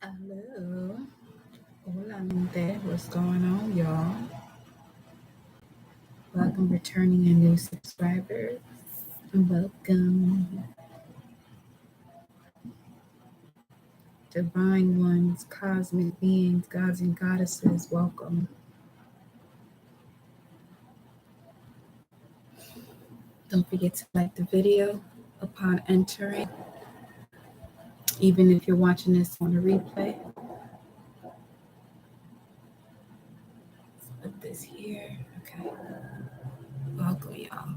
Hello. Hola, mente. What's going on, y'all? Welcome, returning and new subscribers. Welcome, divine ones, cosmic beings, gods and goddesses. Welcome. Don't forget to like the video upon entering, even if you're watching this on a replay. Let's put this here. Okay. Welcome, y'all.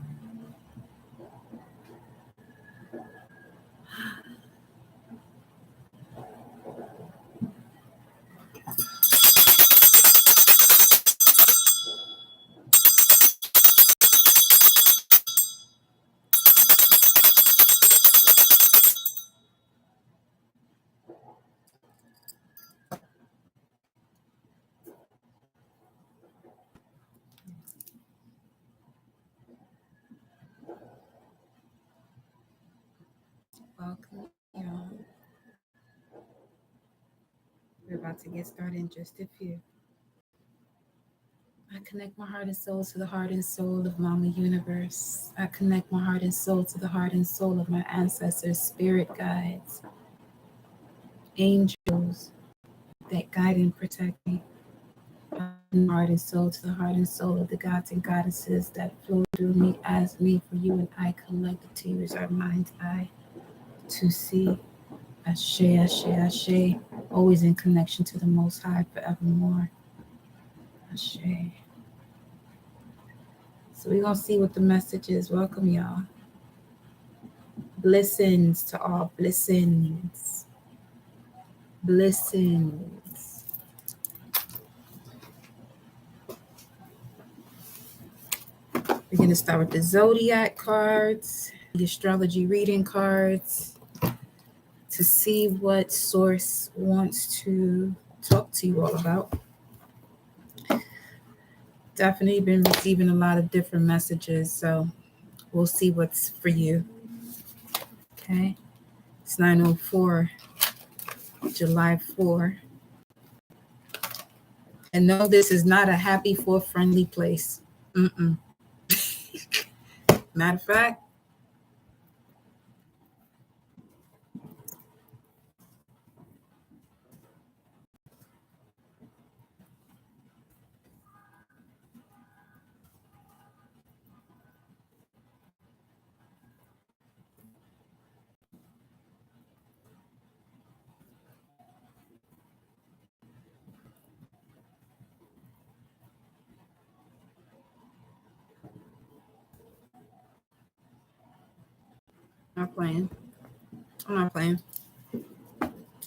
Welcome, y'all. We're about to get started in just a few. I connect my heart and soul to the heart and soul of Mama Universe. I connect my heart and soul to the heart and soul of my ancestors, spirit guides, angels that guide and protect me. My heart and soul to the heart and soul of the gods and goddesses that flow through me as me for you and I collective to use our mind's eye to see. Ashe, Ashe, Ashe, always in connection to the Most High forevermore. Ashe. So we're going to see what the message is. Welcome, y'all. Blessings to all. Blessings. Blessings. We're going to start with the zodiac cards, the astrology reading cards, to see what source wants to talk to you all about. Definitely been receiving a lot of different messages, so we'll see what's for you. Okay. It's 9:04, July 4. And no, this is not a happy for friendly place. Matter of fact, not playing. I'm not playing.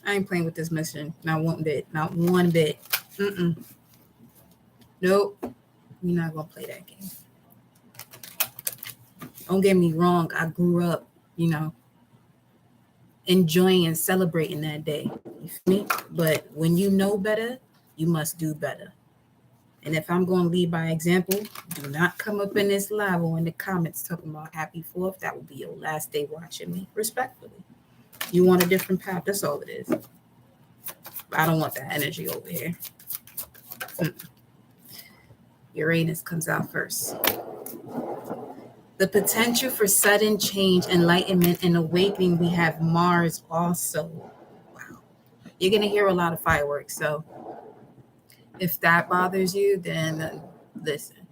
I ain't playing with this mission. Not one bit. Not one bit. Nope. We're not gonna play that game. Don't get me wrong. I grew up, enjoying and celebrating that day. You feel me? But when you know better, you must do better. And if I'm going to lead by example, do not come up in this live or in the comments talking about happy 4th. That will be your last day watching me, respectfully. You want a different path, that's all it is. I don't want that energy over here. Uranus comes out first. The potential for sudden change, enlightenment, and awakening, we have Mars also. Wow. You're going to hear a lot of fireworks, so if that bothers you, then listen.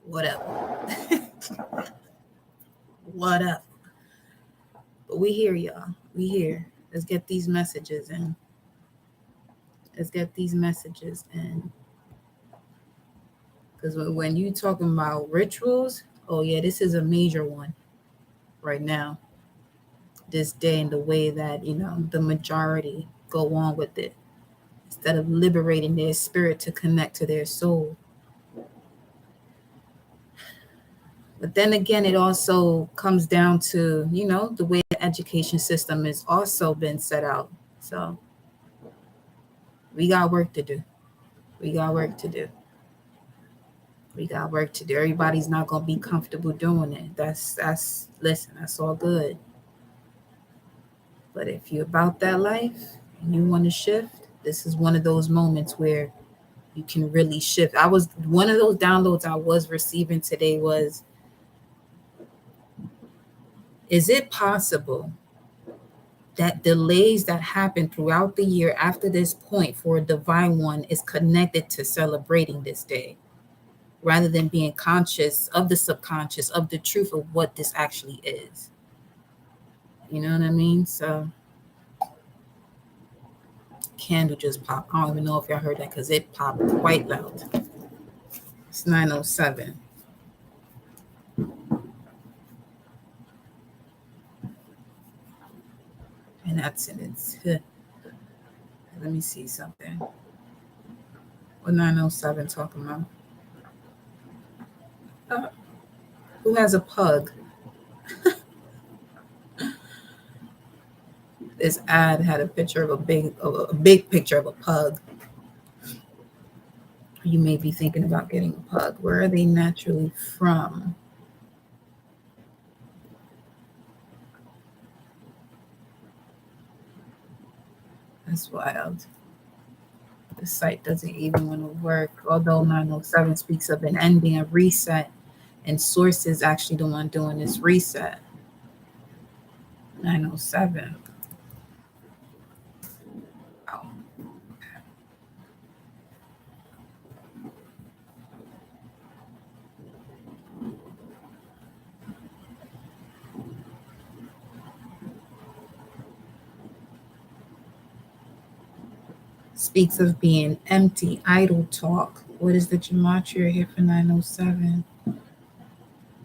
Whatever. Whatever. But we here, y'all. We here. Let's get these messages in. Because when you talking about rituals, oh yeah, this is a major one right now. This day and the way that, the majority go on with it. Instead of liberating their spirit to connect to their soul. But then again, it also comes down to, the way the education system has also been set out. So we got work to do. Everybody's not going to be comfortable doing it. Listen, that's all good. But if you're about that life, and you want to shift, this is one of those moments where you can really shift. One of those downloads I was receiving today was, is it possible that delays that happen throughout the year after this point for a divine one is connected to celebrating this day, rather than being conscious of the subconscious, of the truth of what this actually is? You know what I mean? So candle just popped. I don't even know if y'all heard that because it popped quite loud. It's 9:07. And that's in its. Let me see something. What 9:07 talking about? Who has a pug? This ad had a picture of a big picture of a pug. You may be thinking about getting a pug. Where are they naturally from? That's wild. The site doesn't even want to work. Although 9:07 speaks of an ending, a reset, and Source is actually the one doing this reset. 9:07. Wow. Speaks of being empty, idle talk. What is the gematria here for 9:07?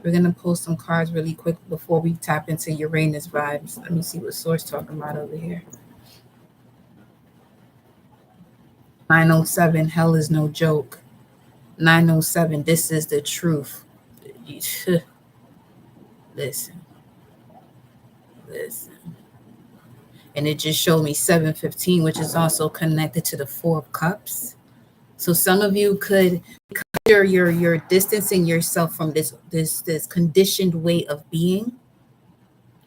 We're going to pull some cards really quick before we tap into Uranus vibes. Let me see what Source talking about over here. 9:07, hell is no joke. 9:07, this is the truth. Listen. And it just showed me 7:15, which is also connected to the Four of Cups. So some of you could, because you're distancing yourself from this conditioned way of being,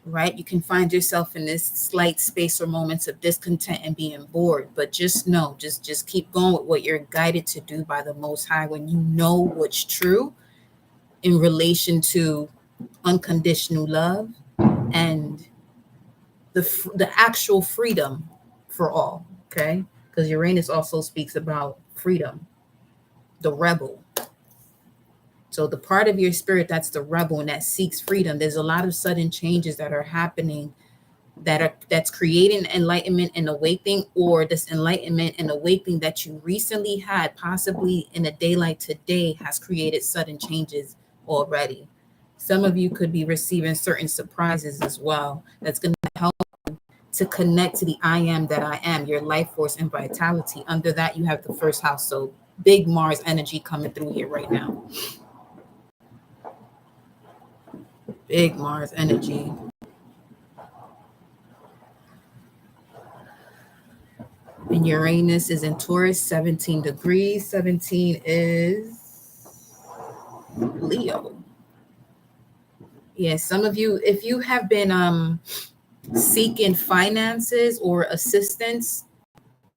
right? You can find yourself in this slight space or moments of discontent and being bored. But just know, just keep going with what you're guided to do by the Most High when you know what's true in relation to unconditional love and the actual freedom for all, okay? Because Uranus also speaks about freedom, the rebel. So the part of your spirit that's the rebel and that seeks freedom, there's a lot of sudden changes that are happening that's creating enlightenment and awakening, or this enlightenment and awakening that you recently had, possibly in a day like today, has created sudden changes already. Some of you could be receiving certain surprises as well. That's going to help to connect to the I am that I am, your life force and vitality. Under that, you have the first house. So big Mars energy coming through here right now. Big Mars energy. And Uranus is in Taurus, 17 degrees. 17 is Leo. Yeah, some of you, if you have been seeking finances or assistance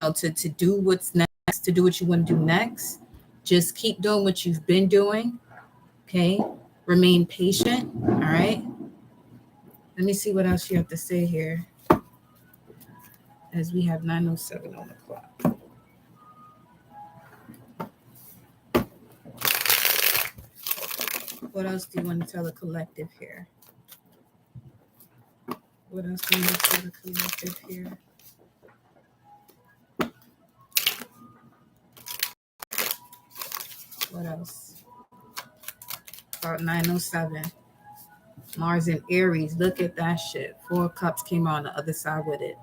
to do what's next, to do what you want to do next, just keep doing what you've been doing. Okay, remain patient. All right, let me see what else you have to say here, as we have 9:07 on the clock. What else do you want to tell the collective here? What else do you want to tell the collective here? What else? About 9:07. Mars in Aries. Look at that shit. Four of Cups came on the other side with it.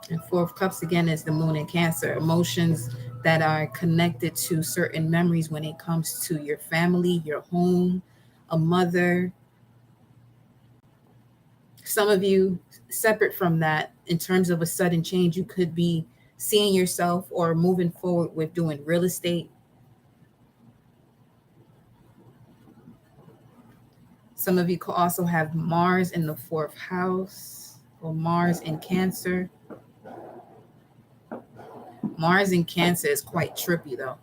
And Four of Cups again is the Moon in Cancer. Emotions that are connected to certain memories when it comes to your family, your home, a mother. Some of you, separate from that, in terms of a sudden change, you could be seeing yourself or moving forward with doing real estate. Some of you could also have Mars in the fourth house. or Mars in Cancer. Mars in Cancer is quite trippy though.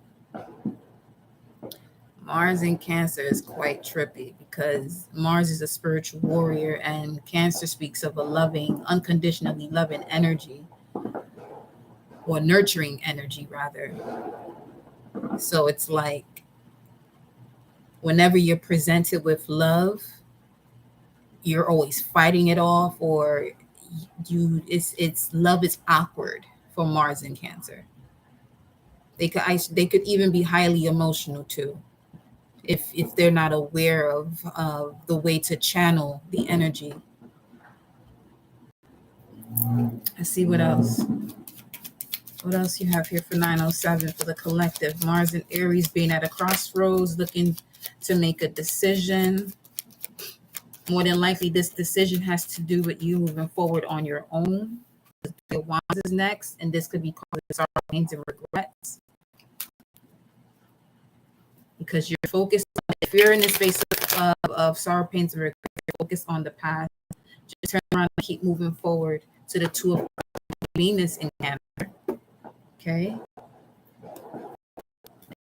Mars in Cancer is quite trippy because Mars is a spiritual warrior and Cancer speaks of a loving, unconditionally loving energy, or nurturing energy rather. So it's like whenever you're presented with love, you're always fighting it off, or it's love is awkward for Mars in Cancer. They could even be highly emotional too, if they're not aware of the way to channel the energy. Let's see what else. What else you have here for 907 for the collective? Mars and Aries being at a crossroads, looking to make a decision. More than likely, this decision has to do with you moving forward on your own. The Wands is next, and this could be causing sorrow, pains, and regrets. Because you're focused on, if you're in the space of sorrow, pains, and regrets, you're focused on the past. Just turn around and keep moving forward to the Two of Venus in Cancer. Okay.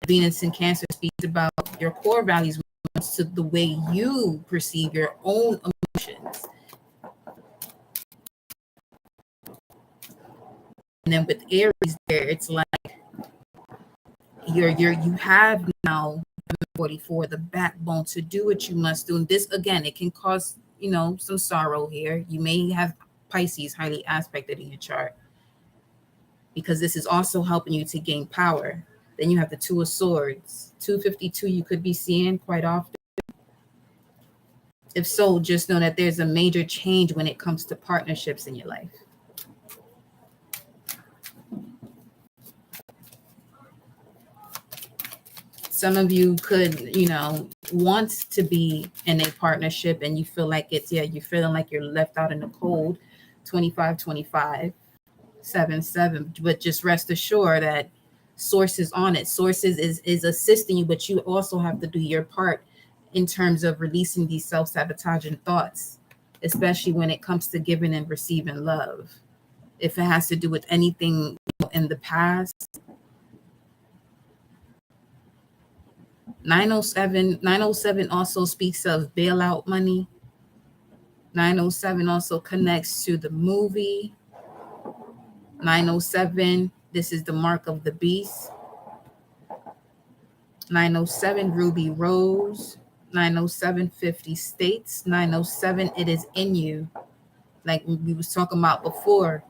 Venus in Cancer speaks about your core values, to the way you perceive your own emotions. And then with Aries there, it's like you have now 44, the backbone to do what you must do. And this again, it can cause some sorrow here. You may have Pisces highly aspected in your chart, because this is also helping you to gain power. Then you have the Two of Swords, 252 you could be seeing quite often. If so, just know that there's a major change when it comes to partnerships in your life. Some of you could, want to be in a partnership and you feel like you're feeling like you're left out in the cold. 25-25, 7-7. But just rest assured that Source is on it. Sources is assisting you, but you also have to do your part in terms of releasing these self-sabotaging thoughts, especially when it comes to giving and receiving love. If it has to do with anything in the past. 907 also speaks of bailout money. 907 also connects to the movie. 907, this is the mark of the beast. 907, Ruby Rose. 907, 50 states. 907, it is in you. Like we was talking about before,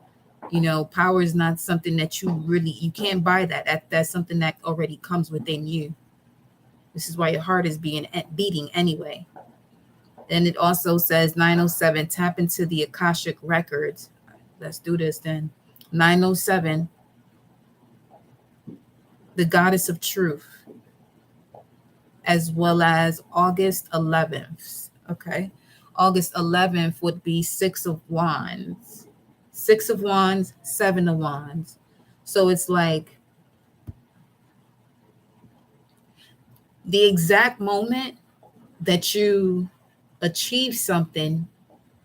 power is not something that you can't buy that. That's something that already comes within you. This is why your heart is beating anyway. Then it also says 907, tap into the Akashic records. Let's do this then. 907, the goddess of truth, as well as August 11th. Okay. August 11th would be 6 of Wands. 6 of Wands, 7 of Wands. So it's like the exact moment that you achieve something.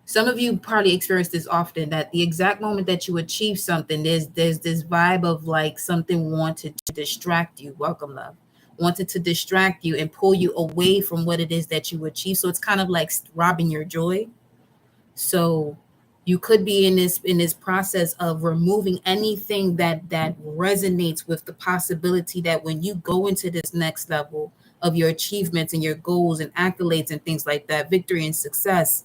Some of you probably experience this often, that the exact moment that you achieve something, there's this vibe of like something wanted to distract you. Welcome, love. Wanted to distract you and pull you away from what it is that you achieve. So it's kind of like robbing your joy. So you could be in this process of removing anything that resonates with the possibility that when you go into this next level of your achievements and your goals and accolades and things like that, victory and success,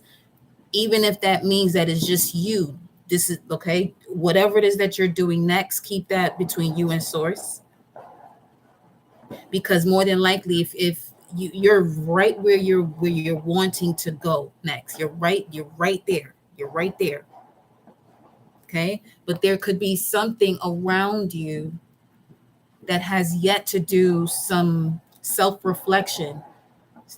even if that means that it's just you, this is okay. Whatever it is that you're doing next, keep that between you and Source. Because more than likely, if you're right where you're wanting to go next, you're right there. Okay. But there could be something around you that has yet to do some self-reflection.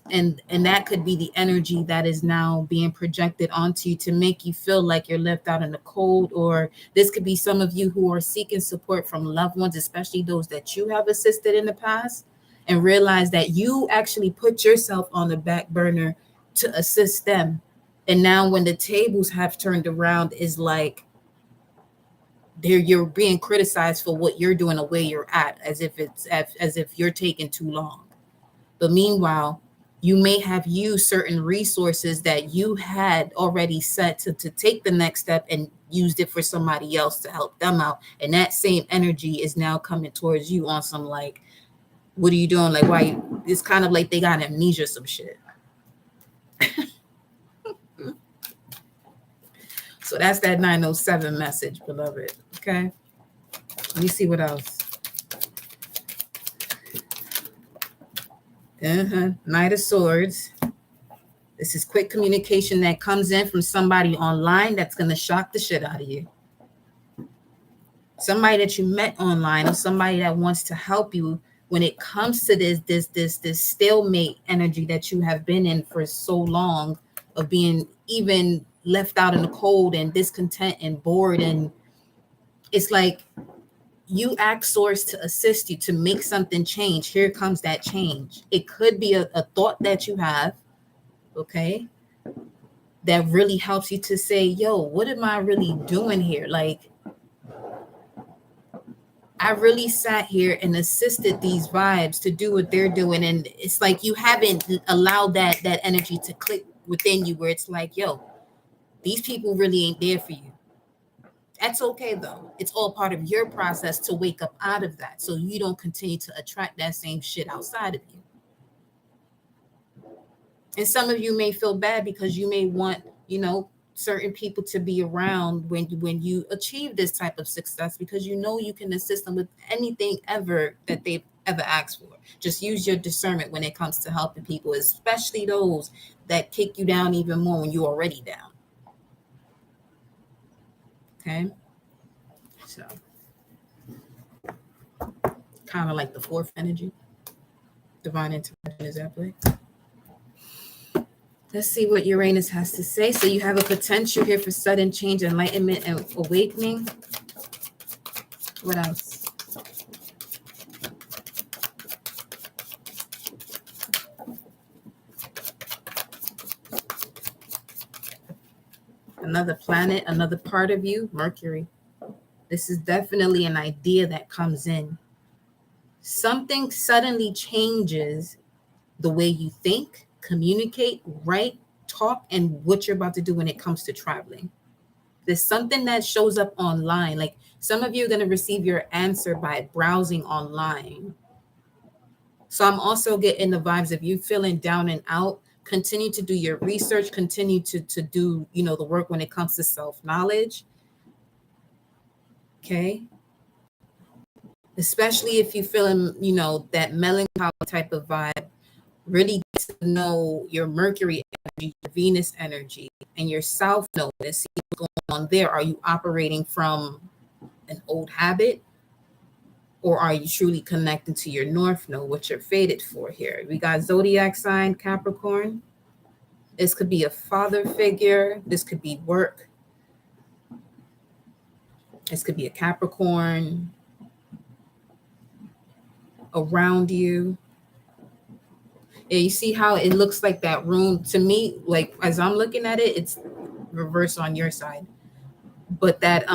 And that could be the energy that is now being projected onto you to make you feel like you're left out in the cold. Or this could be some of you who are seeking support from loved ones, especially those that you have assisted in the past, and realize that you actually put yourself on the back burner to assist them. And now when the tables have turned around, is like you're being criticized for what you're doing the way you're at, as if you're taking too long. But meanwhile, you may have used certain resources that you had already set to take the next step and used it for somebody else to help them out. And that same energy is now coming towards you on some like, what are you doing? Like, why? It's kind of like they got amnesia, some shit. So that's that 907 message, beloved. Okay. Let me see what else. Knight of Swords. This is quick communication that comes in from somebody online that's going to shock the shit out of you. Somebody that you met online, or somebody that wants to help you when it comes to this stalemate energy that you have been in for so long, of being even left out in the cold and discontent and bored. And it's like you ask source to assist you to make something change. Here comes that change. It could be a thought that you have, okay, that really helps you to say, yo, what am I really doing here? Like, I really sat here and assisted these vibes to do what they're doing. And it's like you haven't allowed that energy to click within you, where it's like, yo, these people really ain't there for you. That's okay, though. It's all part of your process to wake up out of that, so you don't continue to attract that same shit outside of you. And some of you may feel bad because you may want, certain people to be around when you achieve this type of success, because you can assist them with anything ever that they've ever asked for. Just use your discernment when it comes to helping people, especially those that kick you down even more when you're already down. Okay. So kind of like the fourth energy, divine intervention is at play. Let's see what Uranus has to say. So you have a potential here for sudden change, enlightenment, and awakening. What else? Another planet, another part of you, Mercury. This is definitely an idea that comes in. Something suddenly changes the way you think, communicate, write, talk, and what you're about to do when it comes to traveling. There's something that shows up online. Like, some of you are going to receive your answer by browsing online. So I'm also getting the vibes of you feeling down and out. Continue to do your research, continue to do, the work when it comes to self-knowledge. Okay. Especially if you're feeling, that melancholy type of vibe. Really get to know your Mercury energy, your Venus energy, and your South Node, and see what's going on there. Are you operating from an old habit, or are you truly connecting to your North Node, what you're fated for here? We got zodiac sign Capricorn. This could be a father figure. This could be work. This could be a Capricorn around you. Yeah, you see how it looks like that rune to me, like as I'm looking at it, it's reversed on your side. But that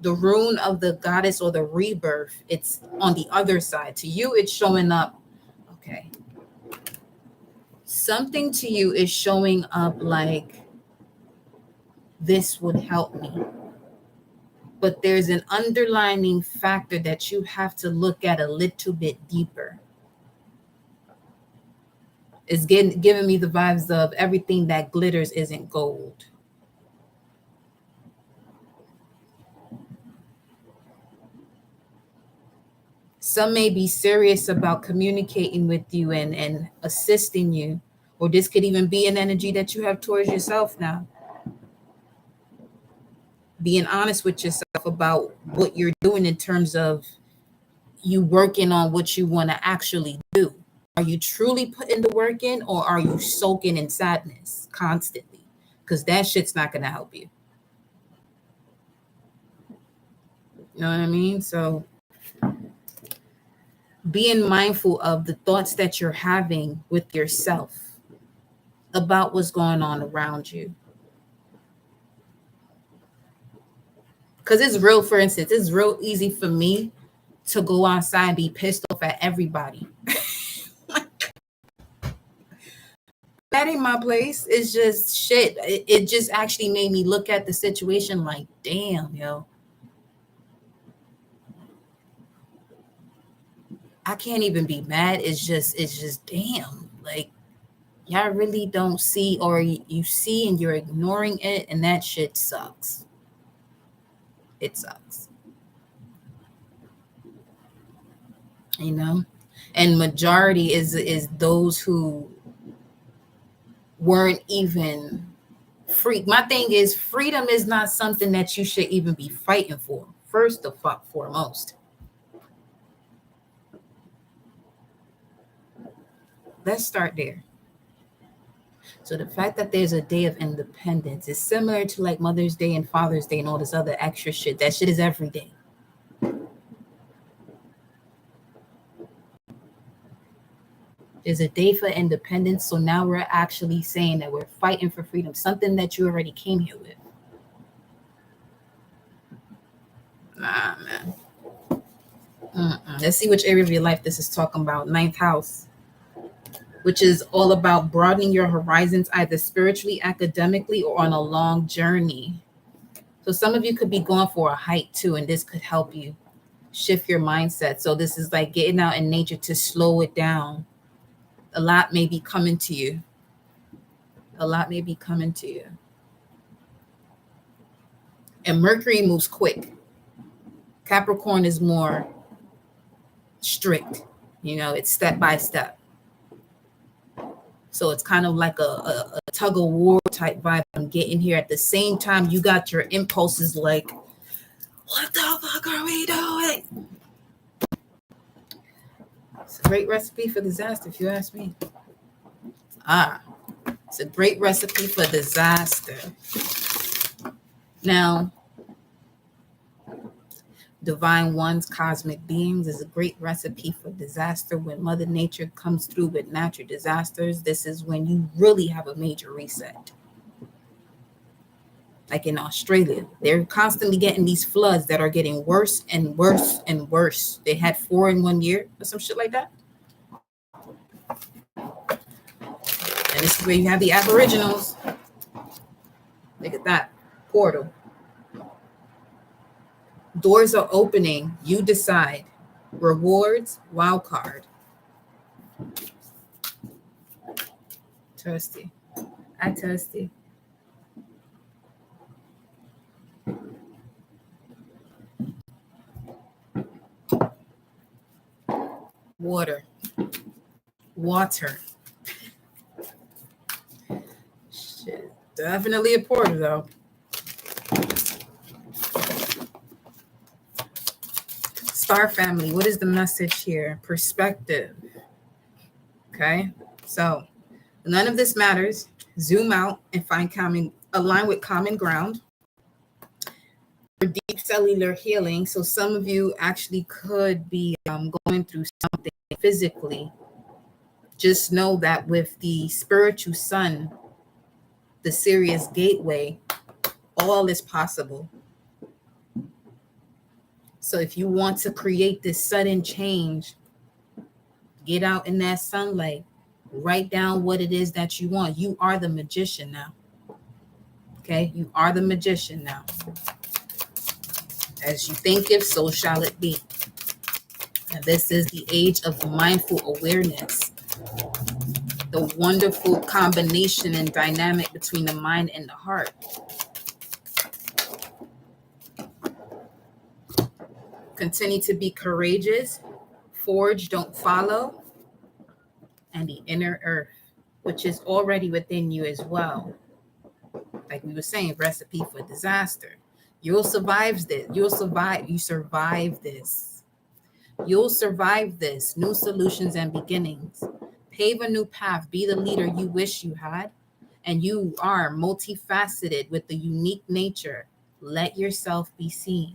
the rune of the goddess or the rebirth, it's on the other side. To you, it's showing up. Okay. Something to you is showing up like, this would help me. But there's an underlining factor that you have to look at a little bit deeper. It's giving me the vibes of everything that glitters isn't gold. Some may be serious about communicating with you and assisting you, or this could even be an energy that you have towards yourself now. Being honest with yourself about what you're doing in terms of you working on what you want to actually do. Are you truly putting the work in, or are you soaking in sadness constantly? Because that shit's not going to help you. You know what I mean? So being mindful of the thoughts that you're having with yourself. about what's going on around you. Because it's real, for instance, it's real easy for me to go outside and be pissed off at everybody. That ain't my place. It's just shit. It just actually made me look at the situation like, damn, yo. I can't even be mad. It's just damn. Like, y'all really don't see, or you see and you're ignoring it, and that shit sucks. It sucks. You know? And majority is those who weren't even free. My thing is, freedom is not something that you should even be fighting for, first of foremost. Let's start there. So the fact that there's a day of independence is similar to like Mother's Day and Father's Day and all this other extra shit. That shit is every day. There's a day for independence. So now we're actually saying that we're fighting for freedom, something that you already came here with. Nah, man. Let's see which area of your life this is talking about. 9th house, which is all about broadening your horizons, either spiritually, academically, or on a long journey. So some of you could be going for a hike too, and this could help you shift your mindset. So this is like getting out in nature to slow it down. A lot may be coming to you. A lot may be coming to you. And Mercury moves quick. Capricorn is more strict. You know, it's step by step. So it's kind of like a tug of war type vibe. I'm getting here at the same time. You got your impulses like, what the fuck are we doing? It's a great recipe for disaster, if you ask me. It's a great recipe for disaster. Now, Divine Ones, cosmic beings, is a great recipe for disaster. When Mother Nature comes through with natural disasters, this is when you really have a major reset. Like in Australia, they're constantly getting these floods that are getting worse and worse and worse. They had 4 in 1 year or some shit like that. And this is where you have the Aboriginals. Look at that portal. Doors are opening. You decide. Rewards, wild card. Thirsty. I thirsty. Water. Shit. Definitely a portal though. Star family, what is the message here? Perspective. Okay, so none of this matters. Zoom out and align with common ground. For deep cellular healing. So some of you actually could be going through something physically. Just know that with the spiritual sun, the Sirius gateway, all is possible. So if you want to create this sudden change, get out in that sunlight, write down what it is that you want. You are the magician now. Okay, you are the magician now. As you think it, so shall it be. And this is the age of mindful awareness. The wonderful combination and dynamic between the mind and the heart. Continue to be courageous. Forge, don't follow. And the inner earth, which is already within you as well. Like we were saying, recipe for disaster. You'll survive this. You'll survive. You survive this. You'll survive this. New solutions and beginnings. Pave a new path. Be the leader you wish you had. And you are multifaceted with the unique nature. Let yourself be seen.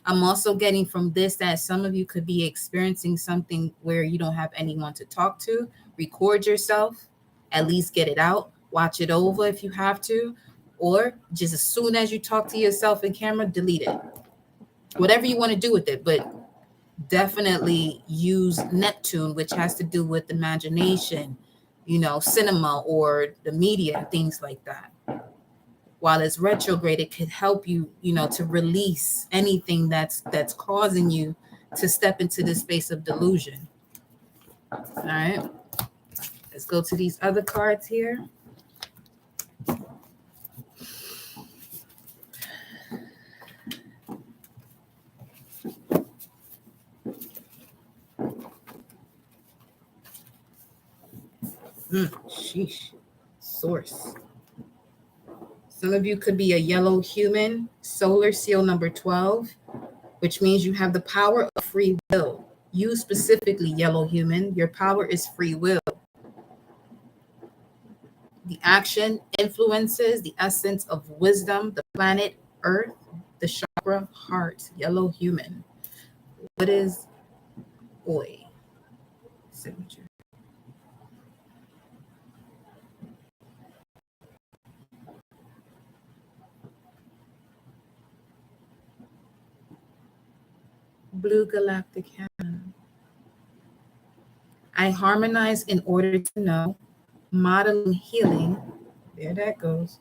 I'm also getting from this that some of you could be experiencing something where you don't have anyone to talk to. Record yourself. At least get it out. Watch it over if you have to, or just as soon as you talk to yourself in camera, delete it. Whatever you want to do with it, but definitely use Neptune, which has to do with imagination, cinema or the media and things like that. While it's retrograde, it could help you, to release anything that's causing you to step into this space of delusion. All right, let's go to these other cards here. Sheesh. Source. Some of you could be a yellow human, solar seal number 12, which means you have the power of free will. You specifically, yellow human, your power is free will. The action influences the essence of wisdom, the planet Earth, the chakra heart, yellow human. What is Oi? Signature. Blue galactic hand. I harmonize in order to know. Modeling healing. There that goes.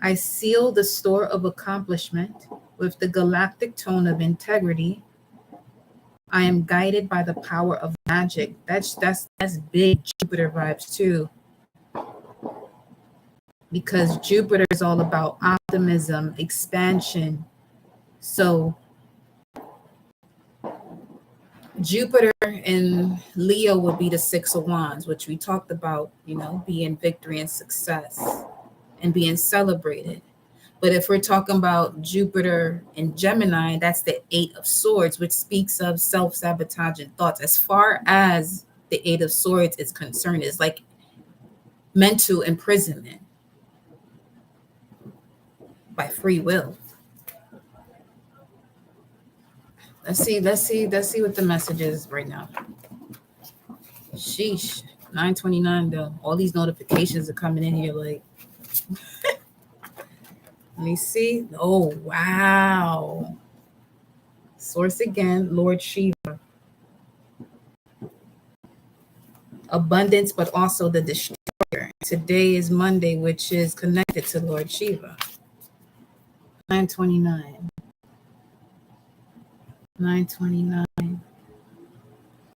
I seal the store of accomplishment with the galactic tone of integrity. I am guided by the power of magic. That's big Jupiter vibes too. Because Jupiter is all about optimism, expansion. So Jupiter in Leo would be the Six of Wands, which we talked about, being victory and success and being celebrated. But if we're talking about Jupiter in Gemini, that's the Eight of Swords, which speaks of self-sabotaging thoughts. As far as the Eight of Swords is concerned, it's like mental imprisonment by free will. Let's see what the message is right now. Sheesh. 9:29 though. All these notifications are coming in here like let me see. Oh wow. Source again, Lord Shiva. Abundance, but also the destroyer. Today is Monday, which is connected to Lord Shiva. 9:29. 9:29.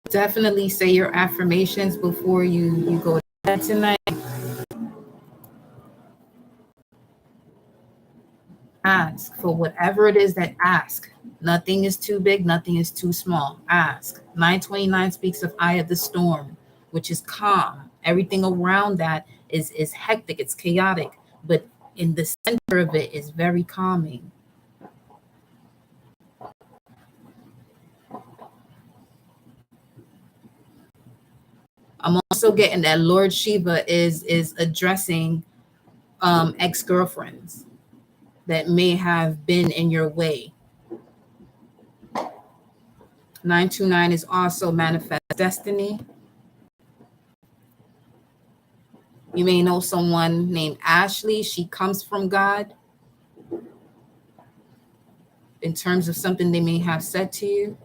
Definitely say your affirmations before you go to bed tonight. Ask for whatever it is that ask. Nothing is too big, nothing is too small. Ask. 9:29 speaks of eye of the storm, which is calm. Everything around that is hectic, it's chaotic, but in the center of it is very calming. I'm also getting that Lord Shiva is addressing ex-girlfriends that may have been in your way. 929 is also manifest destiny. You may know someone named Ashley. She comes from God in terms of something they may have said to you.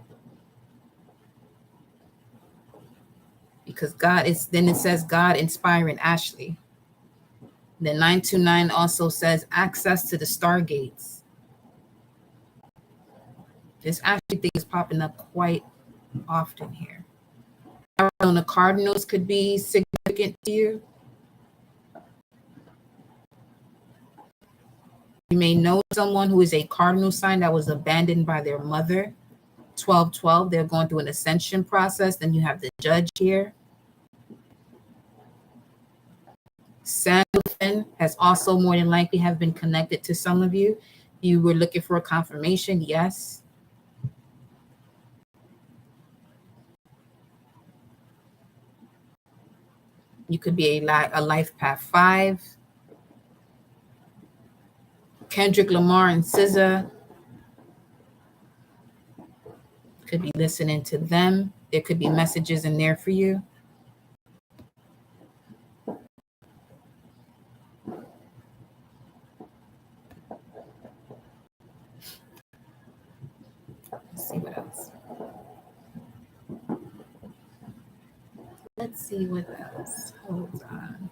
Because God is, then it says God inspiring Ashley. Then 929 also says access to the stargates. This Ashley thing is popping up quite often here. Arizona Cardinals could be significant to you. You may know someone who is a cardinal sign that was abandoned by their mother. 12/12, they're going through an ascension process. Then you have the judge here. Sandalphon has also more than likely have been connected to some of you. You were looking for a confirmation, yes. You could be a life path 5. Kendrick Lamar and SZA. Could be listening to them. There could be messages in there for you. Let's see what else. Hold on.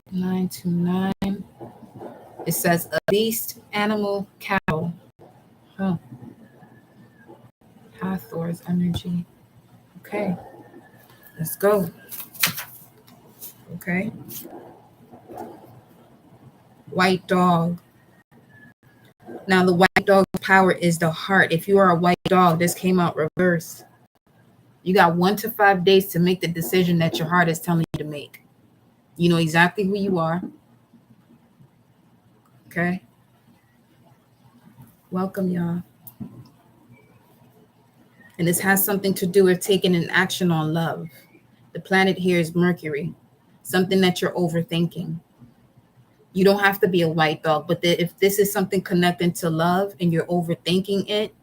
Nine to nine. It says a beast, animal, cattle. Huh. Hathor's energy. Okay. Let's go. Okay. White dog. Now the white dog power is the heart. If you are a white dog, this came out reverse. You got 1 to 5 days to make the decision that your heart is telling you to make. You know exactly who you are. Okay. Welcome, y'all. And this has something to do with taking an action on love. The planet here is Mercury, something that you're overthinking. You don't have to be a white dog, but if this is something connecting to love and you're overthinking it,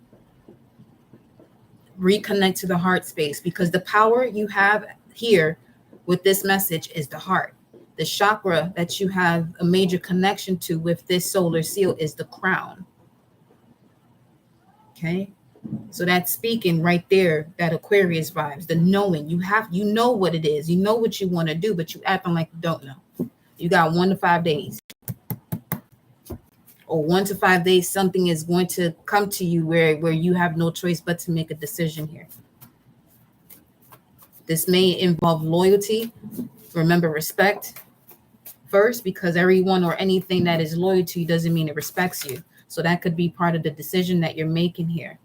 reconnect to the heart space, because the power you have here with this message is the heart. The chakra that you have a major connection to with this solar seal is the crown. Okay. So that's speaking right there, that Aquarius vibes, the knowing. You know what it is. You know what you want to do, but you acting like you don't know. You got 1 to 5 days. Or 1 to 5 days, something is going to come to you where you have no choice but to make a decision here. This may involve loyalty. Remember, respect first, because everyone or anything that is loyal to you doesn't mean it respects you. So that could be part of the decision that you're making here.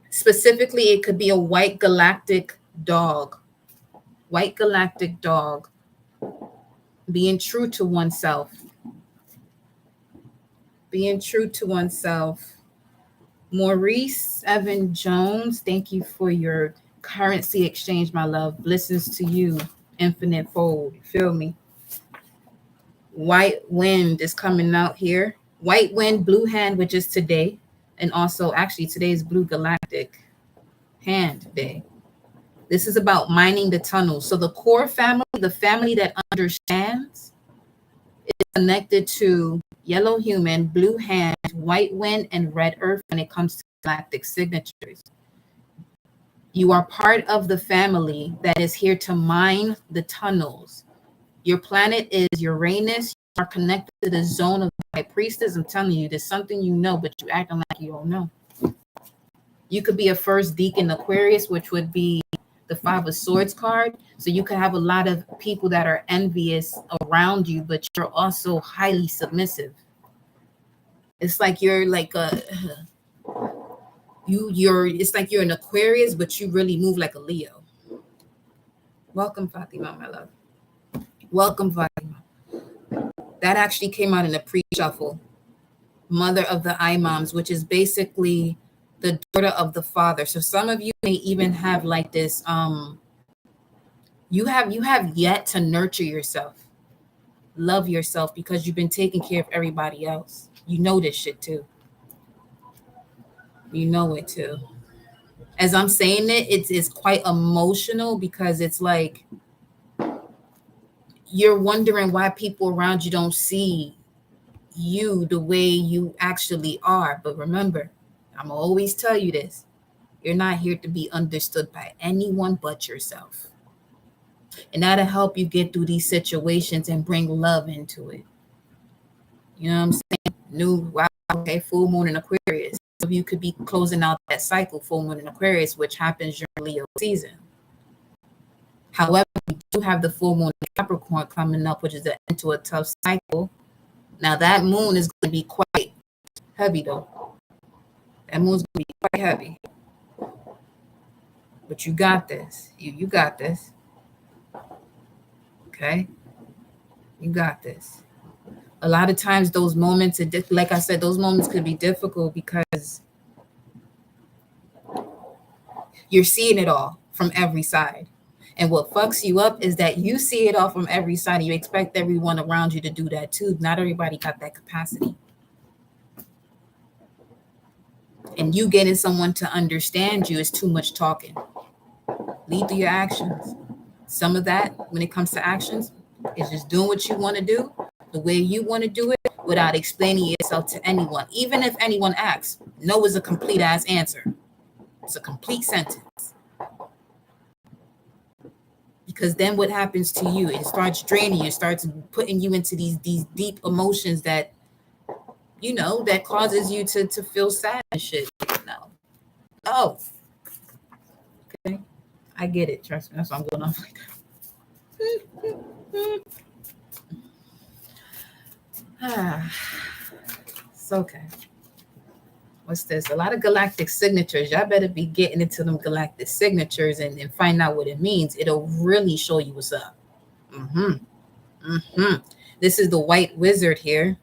Specifically, it could be a white galactic dog. White galactic dog. Being true to oneself. Being true to oneself. Maurice Evan Jones, thank you for your currency exchange, my love. Blessings to you, infinite fold. Feel me? White wind is coming out here. White wind, blue hand, which is today. And also, actually, today is blue galactic hand day. This is about mining the tunnels. So the core family, the family that understands, is connected to yellow human, blue hand, white wind, and red earth when it comes to galactic signatures. You are part of the family that is here to mine the tunnels. Your planet is Uranus. You are connected to the zone of the High Priestess. I'm telling you, there's something you know, but you acting like you don't know. You could be a first deacon Aquarius, which would be the 5 of Swords card. So you could have a lot of people that are envious around you, but you're also highly submissive. It's like you're like it's like you're an Aquarius, but you really move like a Leo. Welcome, Fatima, my love. Welcome, Fatima. That actually came out in a pre-shuffle. Mother of the Imams, which is basically the daughter of the father. So some of you may even have like this, you have yet to nurture yourself, love yourself, because you've been taking care of everybody else. You know this shit too. You know it too. As I'm saying it, it's quite emotional, because it's like you're wondering why people around you don't see you the way you actually are. But remember, I'm always tell you this. You're not here to be understood by anyone but yourself. And that'll help you get through these situations and bring love into it. You know what I'm saying? Wow, okay, full moon in Aquarius. Some of you could be closing out that cycle, full moon in Aquarius, which happens during Leo season. However, we do have the full moon in Capricorn coming up, which is the end to a tough cycle. Now that moon is going to be quite heavy though. That moon's going to be quite heavy. But you got this. You got this. Okay? You got this. A lot of times those moments, like I said, those moments could be difficult because you're seeing it all from every side. And what fucks you up is that you see it all from every side and you expect everyone around you to do that too. Not everybody got that capacity. And you getting someone to understand you is too much talking. Lead through your actions. Some of that, when it comes to actions, is just doing what you want to do, the way you want to do it, without explaining yourself to anyone. Even if anyone asks, no is a complete ass answer. It's a complete sentence. Because then what happens to you? It starts draining you, starts putting you into these deep emotions that, you know, that causes you to feel sad and shit. No. Oh. Okay. I get it. Trust me. That's why I'm going off like that. It's okay. What's this? A lot of galactic signatures. Y'all better be getting into them galactic signatures and find out what it means. It'll really show you what's up. This is the white wizard here.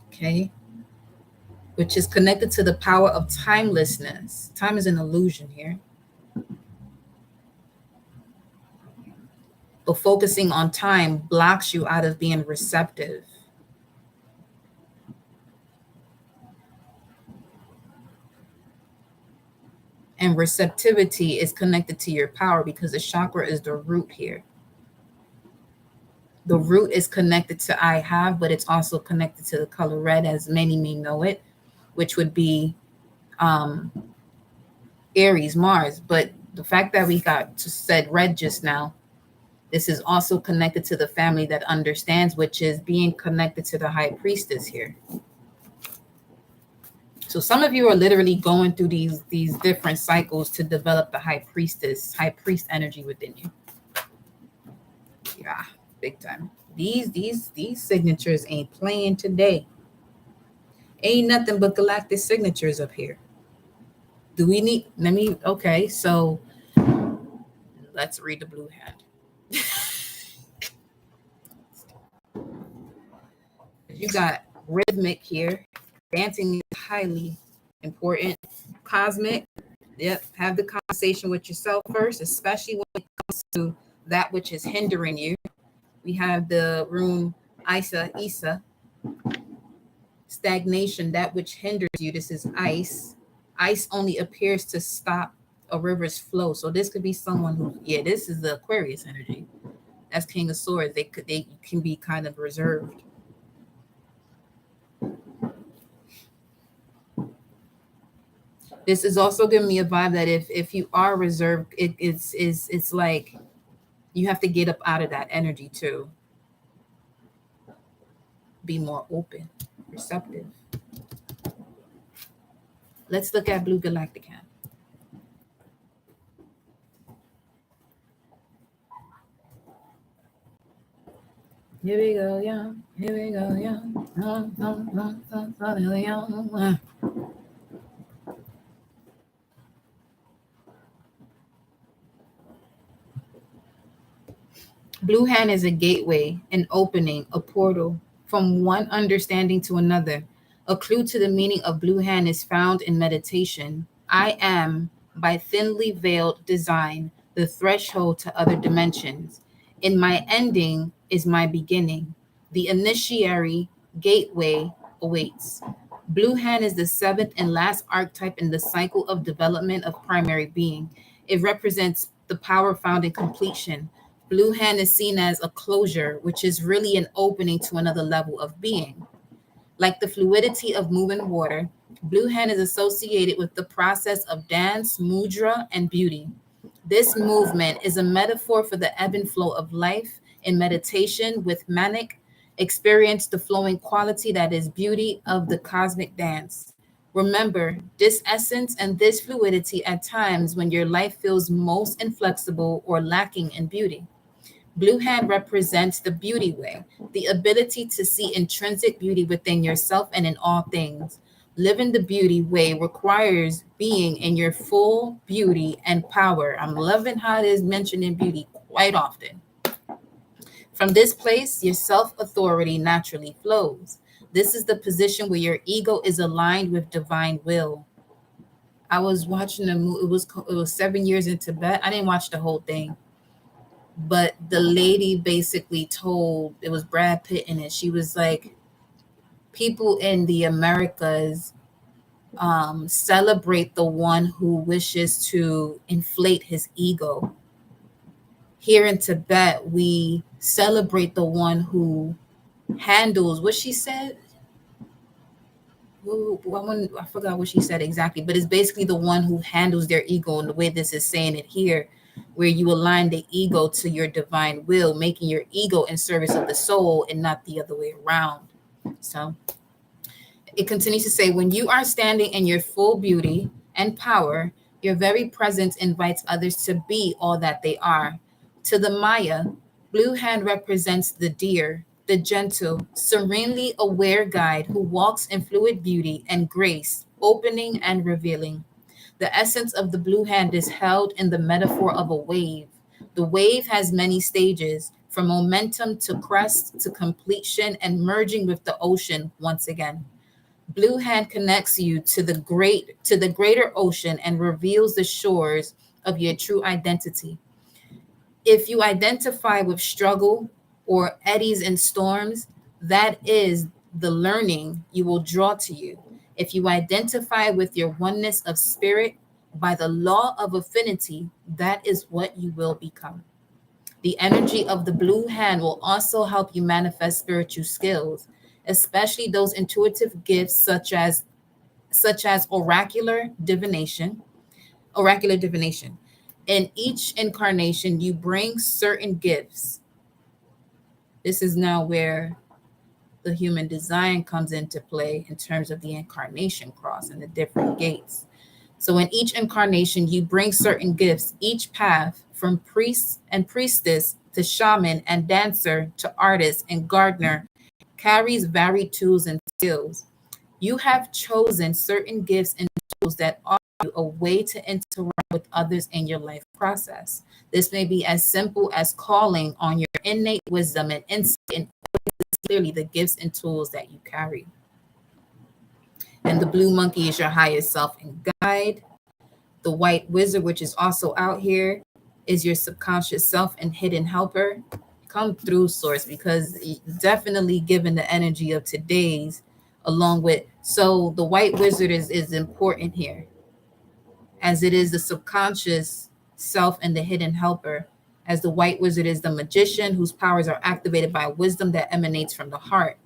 Okay. Which is connected to the power of timelessness. Time is an illusion here. But focusing on time blocks you out of being receptive. And receptivity is connected to your power because the chakra is the root here. The root is connected to I have, but it's also connected to the color red, as many may know it, which would be Aries, Mars. But the fact that we got said red just now, this is also connected to the family that understands, which is being connected to the high priestess here. So some of you are literally going through these different cycles to develop the high priest energy within you. Yeah, big time. These signatures ain't playing today. Ain't nothing but galactic signatures up here. Do we need, okay, so let's read the blue hand. You got rhythmic here. Dancing is highly important. Cosmic, yep, have the conversation with yourself first, especially when it comes to that which is hindering you. We have the rune Isa, stagnation, that which hinders you. This is ice. Ice only appears to stop a river's flow. So this could be someone who, yeah, this is the Aquarius energy. That's King of Swords. They can be kind of reserved. This is also giving me a vibe that if you are reserved, it's like you have to get up out of that energy too. Be more open, receptive. Let's look at Blue Galactic hand. Here we go, yeah. Here we go, yeah. Blue hand is a gateway, an opening, a portal from one understanding to another. A clue to the meaning of blue hand is found in meditation. I am, by thinly veiled design, the threshold to other dimensions. In my ending is my beginning. The initiatory gateway awaits. Blue hand is the seventh and last archetype in the cycle of development of primary being. It represents the power found in completion. Blue hand is seen as a closure, which is really an opening to another level of being. Like the fluidity of moving water, blue hand is associated with the process of dance, mudra, and beauty. This movement is a metaphor for the ebb and flow of life. In meditation with manic, experience the flowing quality that is beauty of the cosmic dance. Remember this essence and this fluidity at times when your life feels most inflexible or lacking in beauty. Blue hand represents the beauty way, the ability to see intrinsic beauty within yourself and in all things. Living the beauty way requires being in your full beauty and power. I'm loving how it is mentioned in beauty quite often. From this place, your self-authority naturally flows. This is the position where your ego is aligned with divine will. I was watching a movie, it was 7 Years in Tibet. I didn't watch the whole thing. But the lady basically told, it was Brad Pitt in it. She was like, people in the Americas celebrate the one who wishes to inflate his ego. Here in Tibet, we celebrate the one who handles what she said. I forgot what she said exactly, but it's basically the one who handles their ego. And the way this is saying it here, where you align the ego to your divine will, making your ego in service of the soul and not the other way around. So it continues to say, when you are standing in your full beauty and power, your very presence invites others to be all that they are. To the Maya, Blue Hand represents the deer, the gentle, serenely aware guide who walks in fluid beauty and grace, opening and revealing. The essence of the Blue Hand is held in the metaphor of a wave. The wave has many stages, from momentum to crest to completion and merging with the ocean once again. Blue Hand connects you to the greater ocean and reveals the shores of your true identity. If you identify with struggle or eddies and storms, that is the learning you will draw to you. If you identify with your oneness of spirit by the law of affinity, that is what you will become. The energy of the Blue Hand will also help you manifest spiritual skills, especially those intuitive gifts such as oracular divination. In each incarnation, you bring certain gifts. This is now where the human design comes into play in terms of the incarnation cross and the different gates. So in each incarnation, you bring certain gifts, each path from priest and priestess to shaman and dancer to artist and gardener carries varied tools and skills. You have chosen certain gifts and tools that offer you a way to interact with others in your life process. This may be as simple as calling on your innate wisdom and insight and clearly the gifts and tools that you carry. And the blue monkey is your highest self and guide. The white wizard, which is also out here, is your subconscious self and hidden helper. Come through, source, because definitely given the energy of today's, along with, so the white wizard is important here, as it is the subconscious self and the hidden helper, as the white wizard is the magician whose powers are activated by wisdom that emanates from the heart.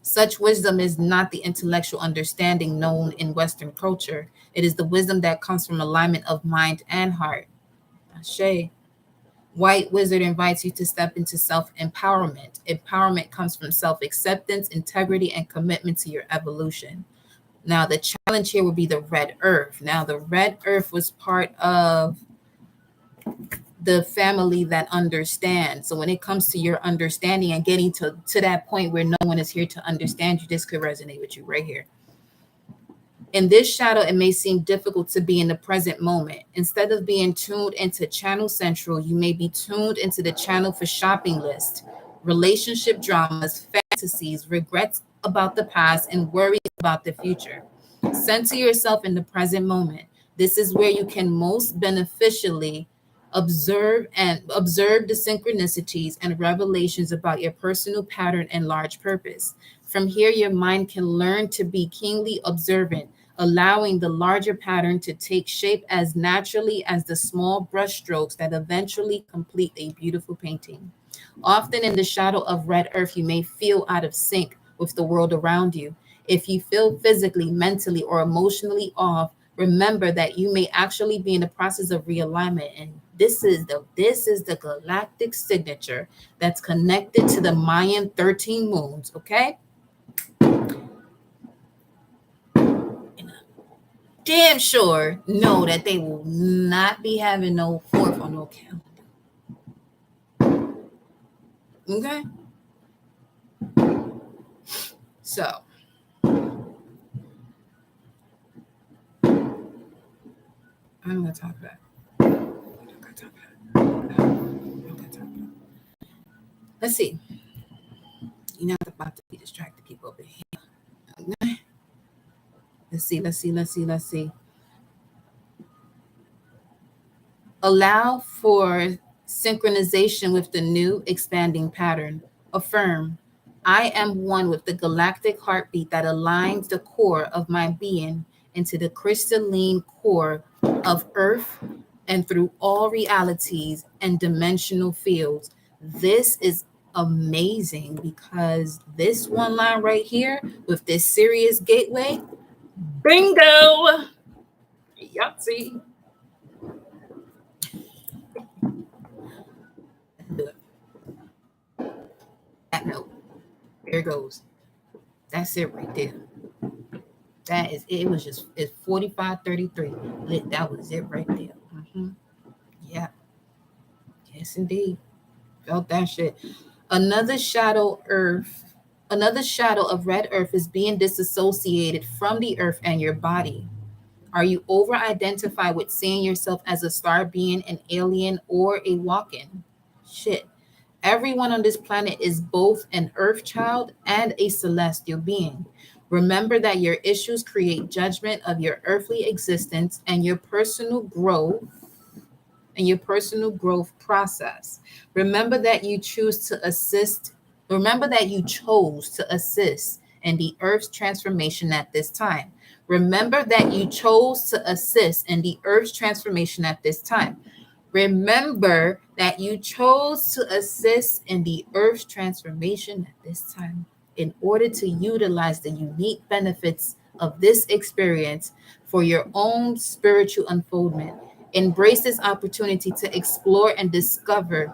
Such wisdom is not the intellectual understanding known in Western culture. It is the wisdom that comes from alignment of mind and heart. Ashe. White wizard invites you to step into self-empowerment. Empowerment comes from self-acceptance, integrity, and commitment to your evolution. Now, the challenge here would be the red earth. Now, the red earth was part of the family that understands. So when it comes to your understanding and getting to that point where no one is here to understand you, this could resonate with you right here. In this shadow, it may seem difficult to be in the present moment. Instead of being tuned into Channel Central, you may be tuned into the channel for shopping list, relationship dramas, fantasies, regrets about the past, and worries about the future. Center yourself in the present moment. This is where you can most beneficially observe the synchronicities and revelations about your personal pattern and large purpose. From here, your mind can learn to be keenly observant, allowing the larger pattern to take shape as naturally as the small brushstrokes that eventually complete a beautiful painting. Often in the shadow of red earth, you may feel out of sync with the world around you. If you feel physically, mentally, or emotionally off, remember that you may actually be in the process of realignment. And this is the galactic signature that's connected to the Mayan 13 moons, okay? Damn sure know that they will not be having no fourth on no calendar. Okay? So I'm gonna talk about Let's see. You're not about to be distracted people over here. Okay? Let's see. Allow for synchronization with the new expanding pattern. Affirm, I am one with the galactic heartbeat that aligns the core of my being into the crystalline core of Earth and through all realities and dimensional fields. This is amazing because this one line right here with this Sirius gateway, bingo, Yahtzee. That note, there it goes. That's it right there. That is it. It was just it's 4533. That was it right there. Yeah. Yes, indeed. Felt that shit. Another shadow Earth, another shadow of red Earth is being disassociated from the Earth and your body. Are you over identified with seeing yourself as a star being, an alien, or a walk in? Shit. Everyone on this planet is both an earth child and a celestial being. Remember that your issues create judgment of your earthly existence and your personal growth process. Remember that you choose to assist, remember that you chose to assist in the earth's transformation at this time. Remember that you chose to assist in the earth's transformation at this time. Remember that you chose to assist in the earth's transformation at this time in order to utilize the unique benefits of this experience for your own spiritual unfoldment. Embrace this opportunity to explore and discover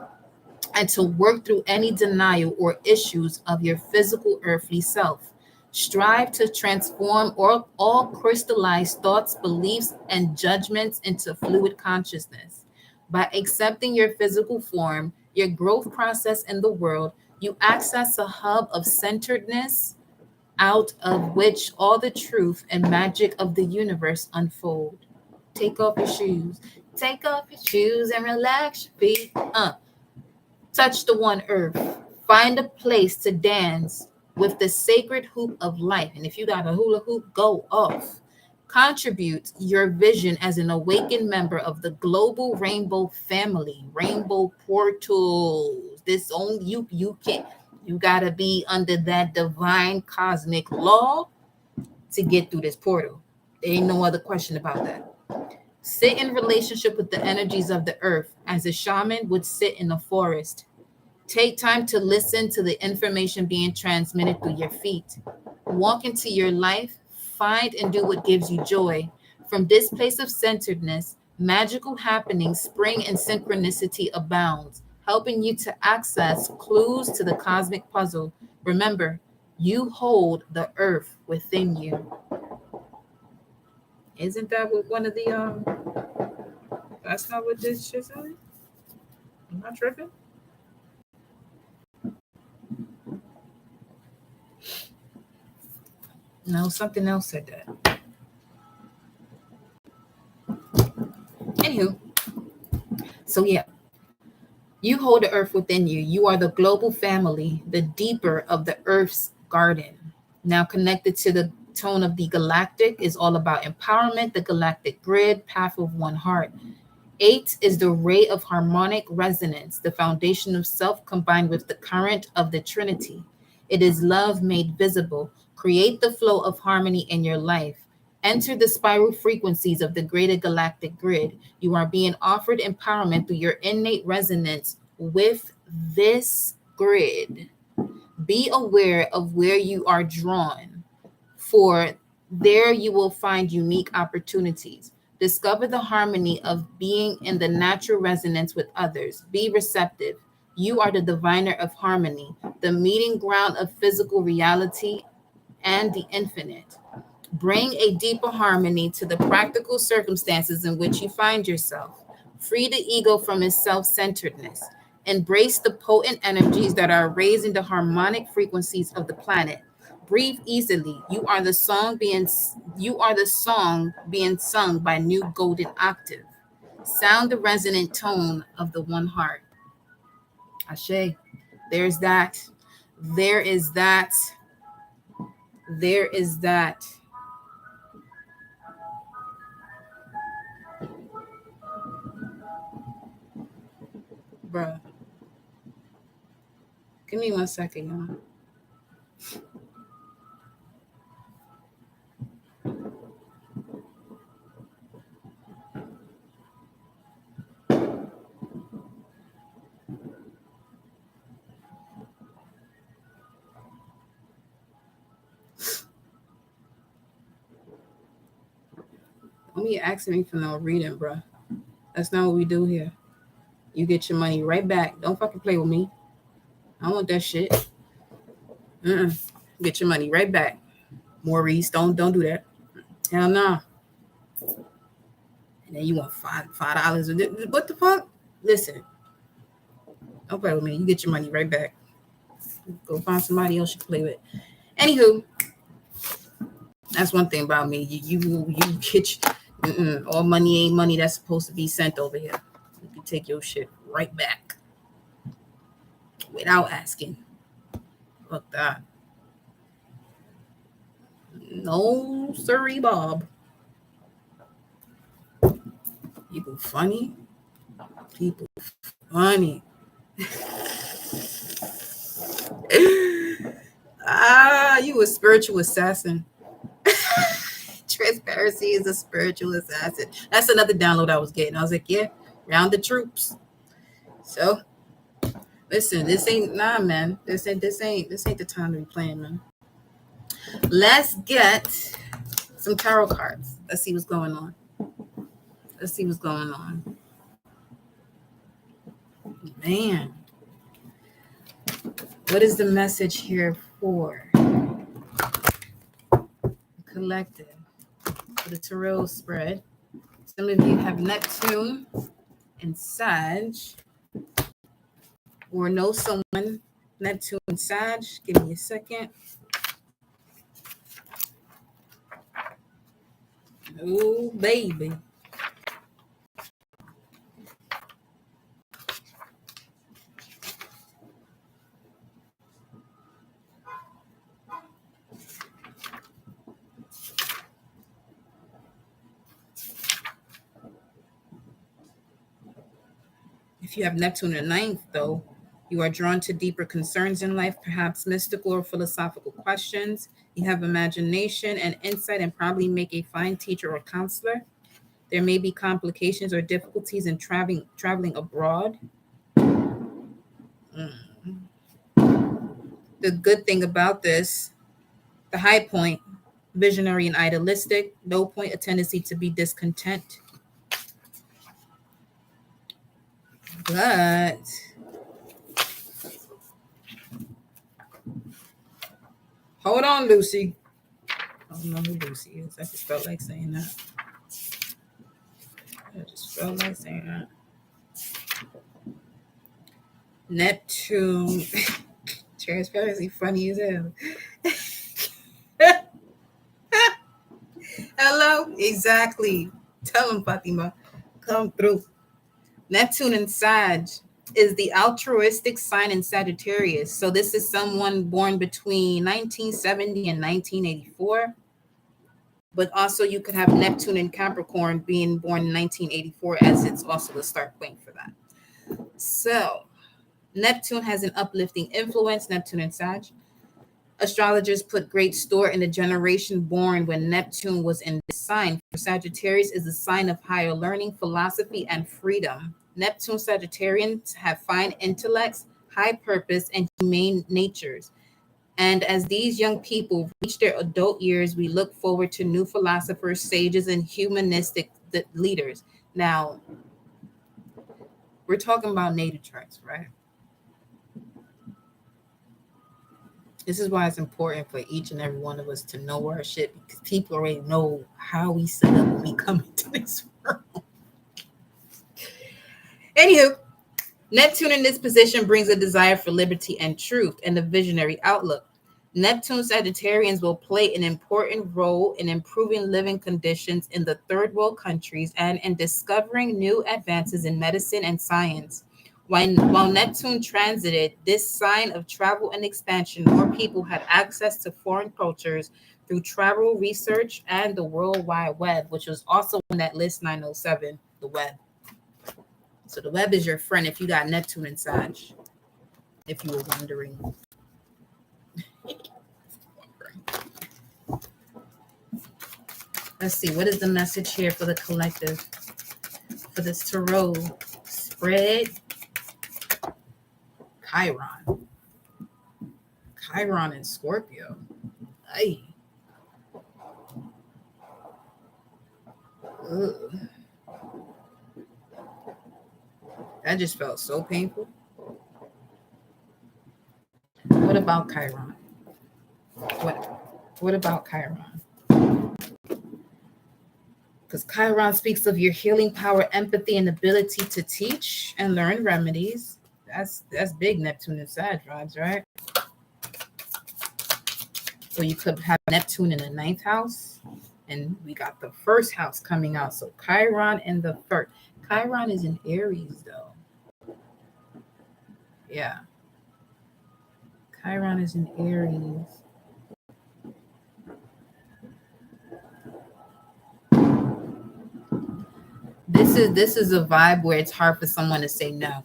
and to work through any denial or issues of your physical earthly self. Strive to transform all crystallized thoughts, beliefs, and judgments into fluid consciousness. By accepting your physical form, your growth process in the world, you access a hub of centeredness out of which all the truth and magic of the universe unfold. Take off your shoes. Take off your shoes and relax your feet. Touch the one earth. Find a place to dance with the sacred hoop of life. And if you got a hula hoop, go off. Contribute your vision as an awakened member of the global rainbow family, rainbow portals. This only you can you gotta be under that divine cosmic law to get through this portal. There ain't no other question about that. Sit in relationship with the energies of the earth as a shaman would sit in a forest. Take time to listen to the information being transmitted through your feet. Walk into your life, find and do what gives you joy. From this place of centeredness, magical happenings spring and synchronicity abounds, helping you to access clues to the cosmic puzzle. Remember, you hold the earth within you. Isn't that what one of the that's not what this shit said? I'm not tripping. No, something else said that. Anywho, so yeah, you hold the earth within you. You are the global family, the deeper of the earth's garden. Now connected to the tone of the galactic is all about empowerment, the galactic grid, path of one heart. Eight is the ray of harmonic resonance, the foundation of self combined with the current of the Trinity. It is love made visible. Create the flow of harmony in your life. Enter the spiral frequencies of the greater galactic grid. You are being offered empowerment through your innate resonance with this grid. Be aware of where you are drawn, for there you will find unique opportunities. Discover the harmony of being in the natural resonance with others. Be receptive. You are the diviner of harmony, the meeting ground of physical reality and the infinite. Bring a deeper harmony to the practical circumstances in which you find yourself. Free the ego from its self centeredness. Embrace the potent energies that are raising the harmonic frequencies of the planet. Breathe easily. You are the song being sung by new golden octave. Sound the resonant tone of the one heart. Ashe. There's that. There is that. There is that. Bruh. Give me 1 second, y'all. be asking me for no reading, bro. That's not what we do here. You get your money right back. Don't fucking play with me. I don't want that shit. Get your money right back. Maurice, don't do that. Hell no. And then you want $5. What the fuck? Listen, don't play with me. You get your money right back. Go find somebody else you can play with. Anywho, that's one thing about me. You get all money ain't money that's supposed to be sent over here. You can take your shit right back without asking. Fuck that. No, sorry, Bob. People funny. People funny. You a spiritual assassin. Transparency is a spiritual assassin. That's another download I was getting. I was like, yeah, round the troops. So listen, this ain't man. This ain't the time to be playing, man. Let's get some tarot cards. Let's see what's going on. Man, what is the message here for collective for the tarot spread? Some of you have Neptune and Sag, or know someone Neptune and Sag. Give me a second. Oh, baby. If you have Neptune in the 9th, though, you are drawn to deeper concerns in life, perhaps mystical or philosophical questions. You have imagination and insight and probably make a fine teacher or counselor. There may be complications or difficulties in traveling abroad. The good thing about this, the high point, visionary and idealistic. Low point, a tendency to be discontent. But hold on, Lucy. I don't know who Lucy is. I just felt like saying that. Neptune. Transparency funny as hell. Hello? Exactly. Tell him, Fatima. Come through. Neptune and Sag is the altruistic sign in Sagittarius. So this is someone born between 1970 and 1984. But also you could have Neptune and Capricorn being born in 1984, as it's also the start point for that. So Neptune has an uplifting influence, Neptune and Sag. Astrologers put great store in the generation born when Neptune was in this sign. For Sagittarius is a sign of higher learning, philosophy, and freedom. Neptune Sagittarians have fine intellects, high purpose, and humane natures. And as these young people reach their adult years, we look forward to new philosophers, sages, and humanistic leaders. Now, we're talking about natal charts, right? This is why it's important for each and every one of us to know our shit, because people already know how we set up when we come into this world. Anywho, Neptune in this position brings a desire for liberty and truth and a visionary outlook. Neptune Sagittarians will play an important role in improving living conditions in the third world countries and in discovering new advances in medicine and science. While Neptune transited this sign of travel and expansion, more people had access to foreign cultures through travel research and the World Wide Web, which was also on that list 907, the web. So the web is your friend if you got Neptune and Sag, if you were wondering. Let's see, what is the message here for the collective, for this tarot spread? Chiron and Scorpio. Aye. Ugh. That just felt so painful. What about Chiron? What about Chiron? Because Chiron speaks of your healing power, empathy, and ability to teach and learn remedies. That's big Neptune and Sag vibes, right? So you could have Neptune in the 9th house, and we got the 1st house coming out. So Chiron in the 1st. Chiron is in Aries, though. Yeah. Chiron is in Aries. This is a vibe where it's hard for someone to say no.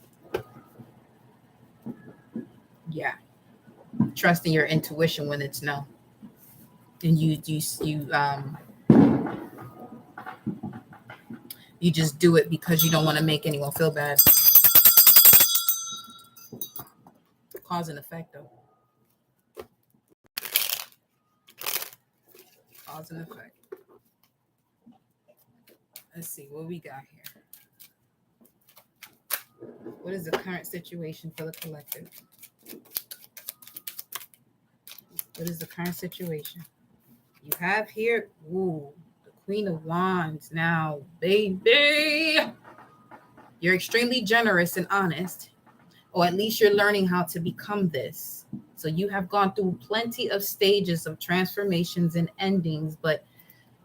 Yeah. Trusting your intuition when it's no. And you just do it because you don't want to make anyone feel bad. Cause and effect, though. Cause and effect. Let's see what we got here. What is the current situation for the collective? What is the current situation? You have here, ooh, the Queen of Wands. Now, baby, you're extremely generous and honest, or at least you're learning how to become this. So you have gone through plenty of stages of transformations and endings, but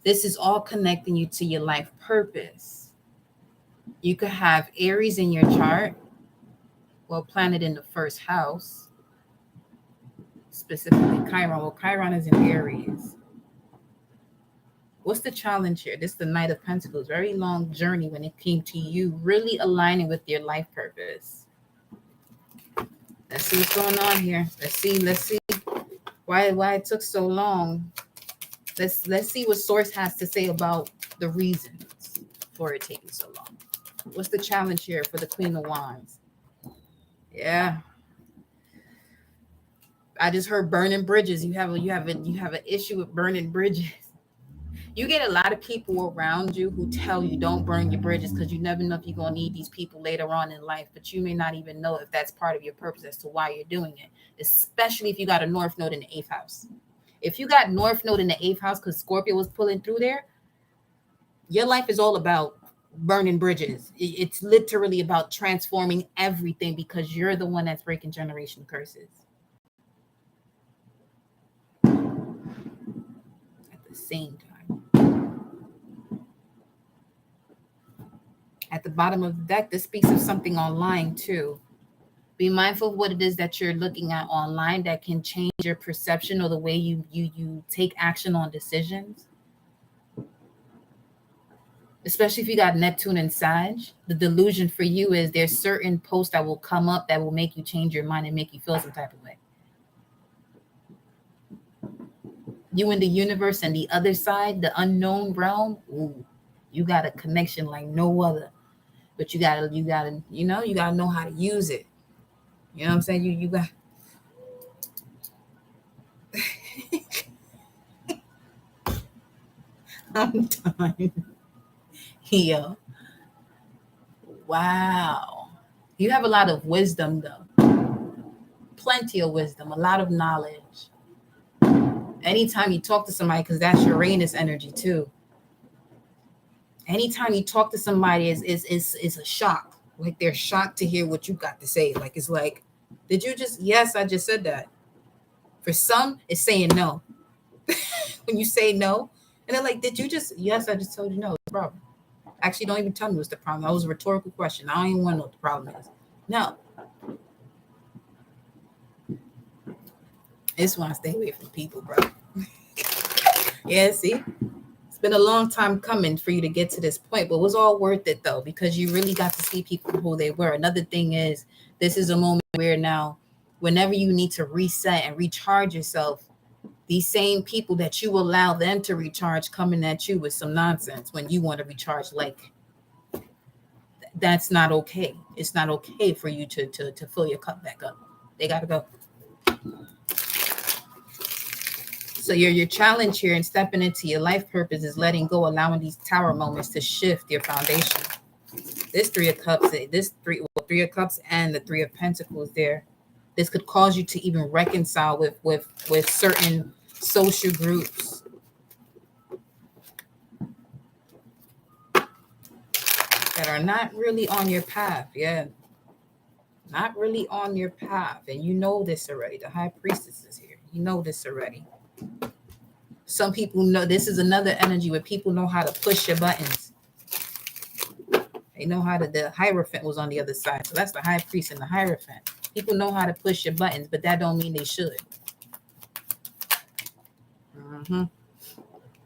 this is all connecting you to your life purpose. You could have Aries in your chart, well, planet in the 1st house, specifically Chiron. Well, Chiron is in Aries. What's the challenge here? This is the Knight of Pentacles. Very long journey when it came to you really aligning with your life purpose. Let's see what's going on here. Let's see why it took so long. Let's see what Source has to say about the reasons for it taking so long. What's the challenge here for the Queen of Wands? Yeah. I just heard burning bridges. You have an issue with burning bridges. You get a lot of people around you who tell you don't burn your bridges because you never know if you're going to need these people later on in life, but you may not even know if that's part of your purpose as to why you're doing it, especially if you got a North Node in the 8th house. If you got North Node in the 8th house because Scorpio was pulling through there, your life is all about burning bridges. It's literally about transforming everything because you're the one that's breaking generational curses. At the same time. At the bottom of the deck, this speaks of something online too. Be mindful of what it is that you're looking at online that can change your perception or the way you take action on decisions. Especially if you got Neptune and Sag. The delusion for you is there's certain posts that will come up that will make you change your mind and make you feel some type of way. You in the universe and the other side, the unknown realm, ooh, you got a connection like no other. But you gotta know how to use it. You know what I'm saying? You got I'm done. Yeah. Wow. You have a lot of wisdom though. Plenty of wisdom, a lot of knowledge. Anytime you talk to somebody, because that's Uranus energy too. Anytime you talk to somebody is a shock. Like they're shocked to hear what you got to say. Like it's like, did you just, yes, I just said that. For some, it's saying no. When you say no, and they're like, did you just, yes, I just told you no, it's a problem. Actually, don't even tell me what's the problem. That was a rhetorical question. I don't even want to know what the problem is. No. I just want to stay away from people, bro. Yeah, see? It's been a long time coming for you to get to this point, but it was all worth it though, because you really got to see people for who they were. Another thing is, this is a moment where now, whenever you need to reset and recharge yourself, these same people that you allow them to recharge coming at you with some nonsense when you want to recharge, like that's not okay. It's not okay for you to fill your cup back up. They got to go. So your challenge here in stepping into your life purpose is letting go, allowing these tower moments to shift your foundation. This Three of Cups, Three of Cups and the Three of Pentacles there. This could cause you to even reconcile with certain social groups that are not really on your path. Yeah. Not really on your path. And you know this already. The High Priestess is here. You know this already. Some people know this is another energy where people know how to push your buttons. They know how to, the Hierophant was on the other side. So that's the High Priest and the Hierophant. People know how to push your buttons, but that don't mean they should. The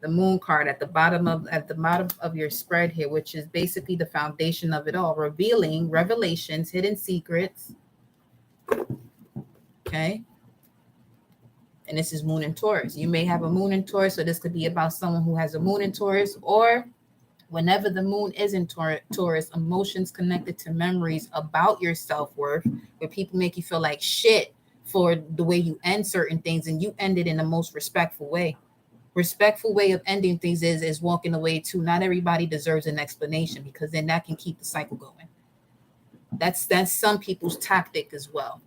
Moon card at the bottom of your spread here, which is basically the foundation of it all, revealing revelations, hidden secrets. Okay. And this is Moon in Taurus. You may have a Moon in Taurus, so this could be about someone who has a Moon in Taurus, or whenever the Moon is in Taurus, emotions connected to memories about your self-worth, where people make you feel like shit for the way you end certain things, and you end it in the most respectful way. Respectful way of ending things is walking away too. Not everybody deserves an explanation, because then that can keep the cycle going. That's some people's tactic as well.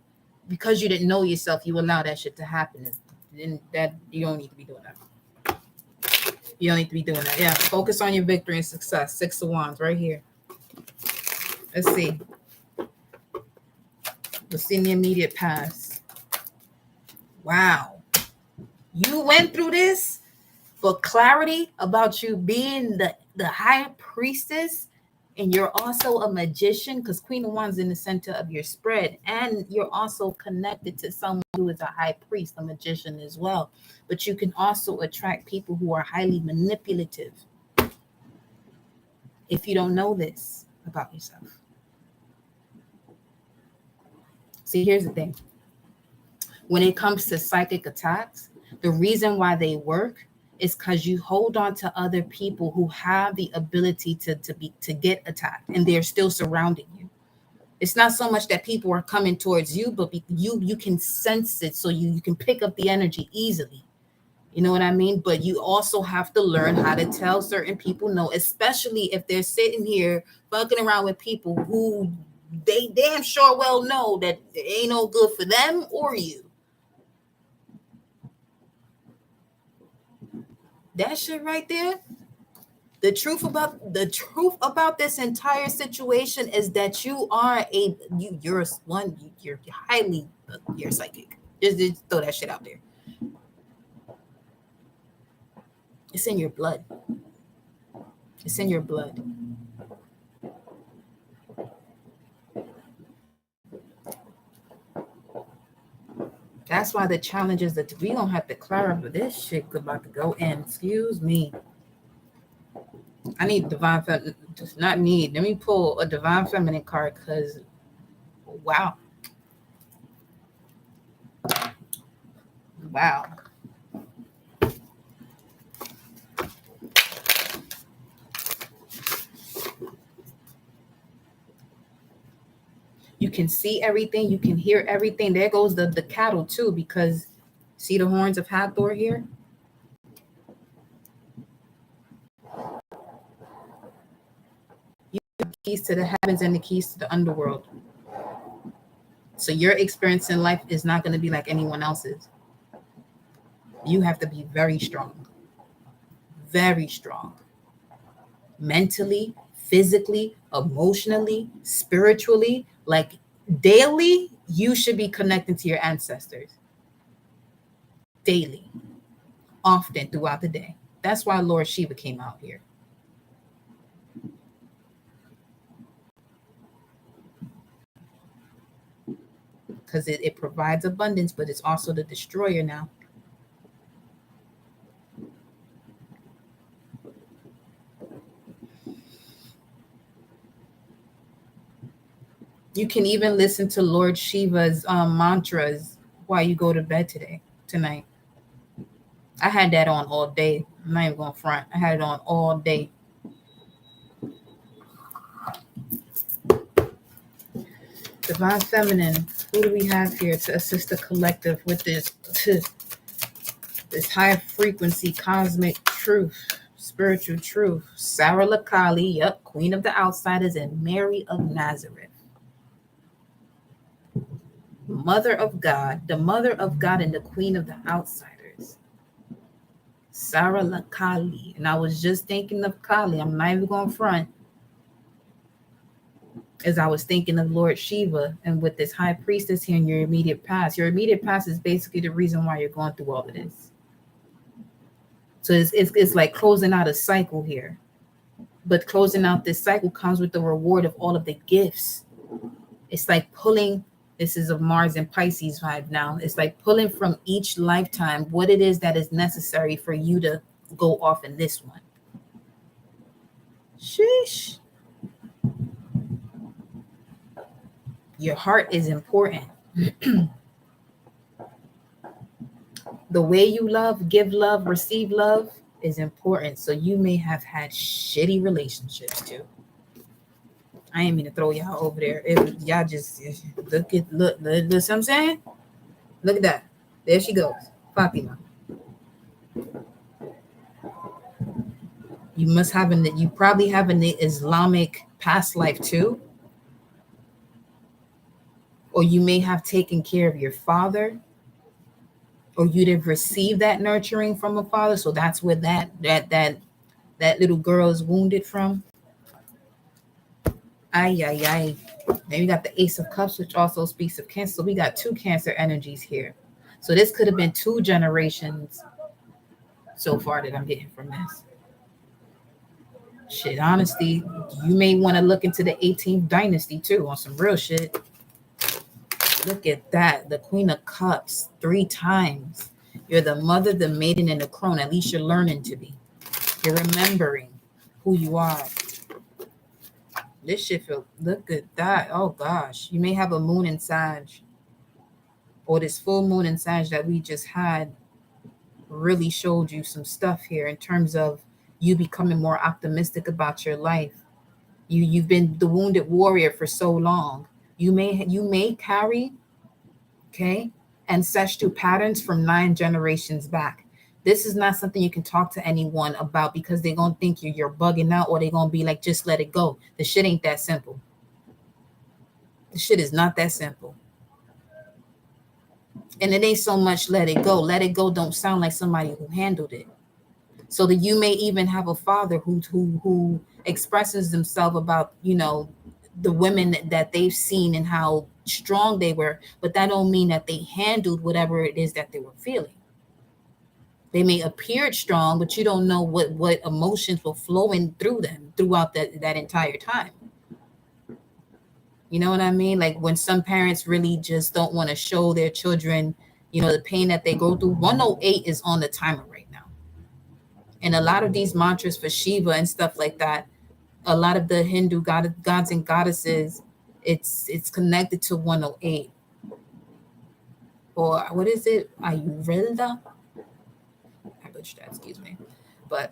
Because you didn't know yourself, you allow that shit to happen. And that you don't need to be doing that. You don't need to be doing that. Yeah. Focus on your victory and success. Six of Wands right here. Let's see. What's in the immediate past? Wow. You went through this for clarity about you being the High Priestess, and you're also a magician, because Queen of Wands in the center of your spread, and you're also connected to someone who is a high priest, a magician as well. But you can also attract people who are highly manipulative if you don't know this about yourself. See, here's the thing. When it comes to psychic attacks, the reason why they work is because you hold on to other people who have the ability to get attacked, and they're still surrounding you. It's not so much that people are coming towards you, but you can sense it, so you can pick up the energy easily. You know what I mean? But you also have to learn how to tell certain people no, especially if they're sitting here fucking around with people who they damn sure well know that it ain't no good for them or you. That shit right there. The truth about this entire situation is that you're psychic. Just throw that shit out there. It's in your blood. It's in your blood. That's why the challenge is that we don't have to clarify this shit about to go in. Excuse me. I need divine feminine. Just not need. Let me pull a divine feminine card, because wow. Wow. You can see everything. You can hear everything. There goes the cattle too, because see the horns of Hathor here? You have the keys to the heavens and the keys to the underworld. So your experience in life is not going to be like anyone else's. You have to be very strong. Very strong. Mentally, physically, emotionally, spiritually, like daily, you should be connecting to your ancestors. Daily, often throughout the day. That's why Lord Shiva came out here. Because it provides abundance, but it's also the destroyer now. You can even listen to Lord Shiva's mantras while you go to bed tonight. I had that on all day. I'm not even going front. I had it on all day. Divine Feminine, who do we have here to assist the collective with this? This high frequency cosmic truth, spiritual truth. Sarah Lakali, yep, Queen of the Outsiders, and Mary of Nazareth. Mother of God, the Mother of God and the Queen of the Outsiders. Sarah Lakali. And I was just thinking of Kali. I'm not even going front. As I was thinking of Lord Shiva and with this high priestess here in your immediate past. Your immediate past is basically the reason why you're going through all of this. So it's like closing out a cycle here. But closing out this cycle comes with the reward of all of the gifts. It's like pulling, this is a Mars and Pisces vibe now. It's like pulling from each lifetime what it is that is necessary for you to go off in this one. Sheesh. Your heart is important. The way you love, give love, receive love is important. So you may have had shitty relationships too. I ain't mean to throw y'all over there. Y'all just look what I'm saying? Look at that. There she goes. Fatima. You probably have an Islamic past life too. Or you may have taken care of your father. Or you'd have received that nurturing from a father. So that's where that little girl is wounded from. Ay. Then we got the Ace of Cups, which also speaks of Cancer. So we got 2 Cancer energies here. So this could have been 2 generations so far that I'm getting from this. Shit, honestly, you may want to look into the 18th dynasty too on some real shit. Look at that. The Queen of Cups 3 times. You're the mother, the maiden, and the crone. At least you're learning to be. You're remembering who you are. This shit feel, look at that. Oh gosh. You may have a moon in Sag. Or this full moon in Sag that we just had really showed you some stuff here in terms of you becoming more optimistic about your life. You've been the wounded warrior for so long. You may carry, okay, ancestral patterns from 9 generations back. This is not something you can talk to anyone about because they're going to think you're bugging out, or they're going to be like, just let it go. The shit ain't that simple. The shit is not that simple. And it ain't so much let it go. Let it go don't sound like somebody who handled it. So that you may even have a father who expresses himself about, the women that they've seen and how strong they were, but that don't mean that they handled whatever it is that they were feeling. They may appear strong, but you don't know what emotions were flowing through them throughout that entire time. You know what I mean? Like when some parents really just don't want to show their children, the pain that they go through. 108 is on the timer right now. And a lot of these mantras for Shiva and stuff like that, a lot of the Hindu gods and goddesses, it's connected to 108. Or what is it? Ayurveda? I butchered that, excuse me. But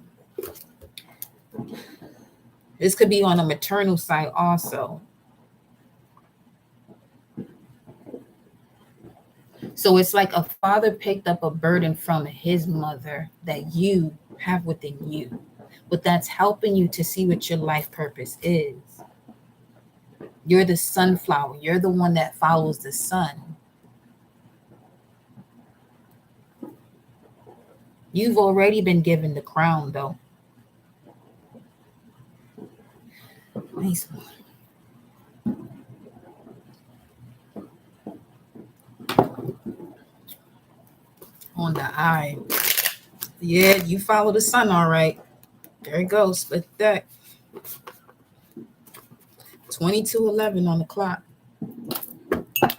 this could be on a maternal side also. So it's like a father picked up a burden from his mother that you have within you. But that's helping you to see what your life purpose is. You're the sunflower. You're the one that follows the sun. You've already been given the crown, though. Nice one. On the eye. Yeah, you follow the sun, all right. There it goes. Split deck. 22:11 on the clock.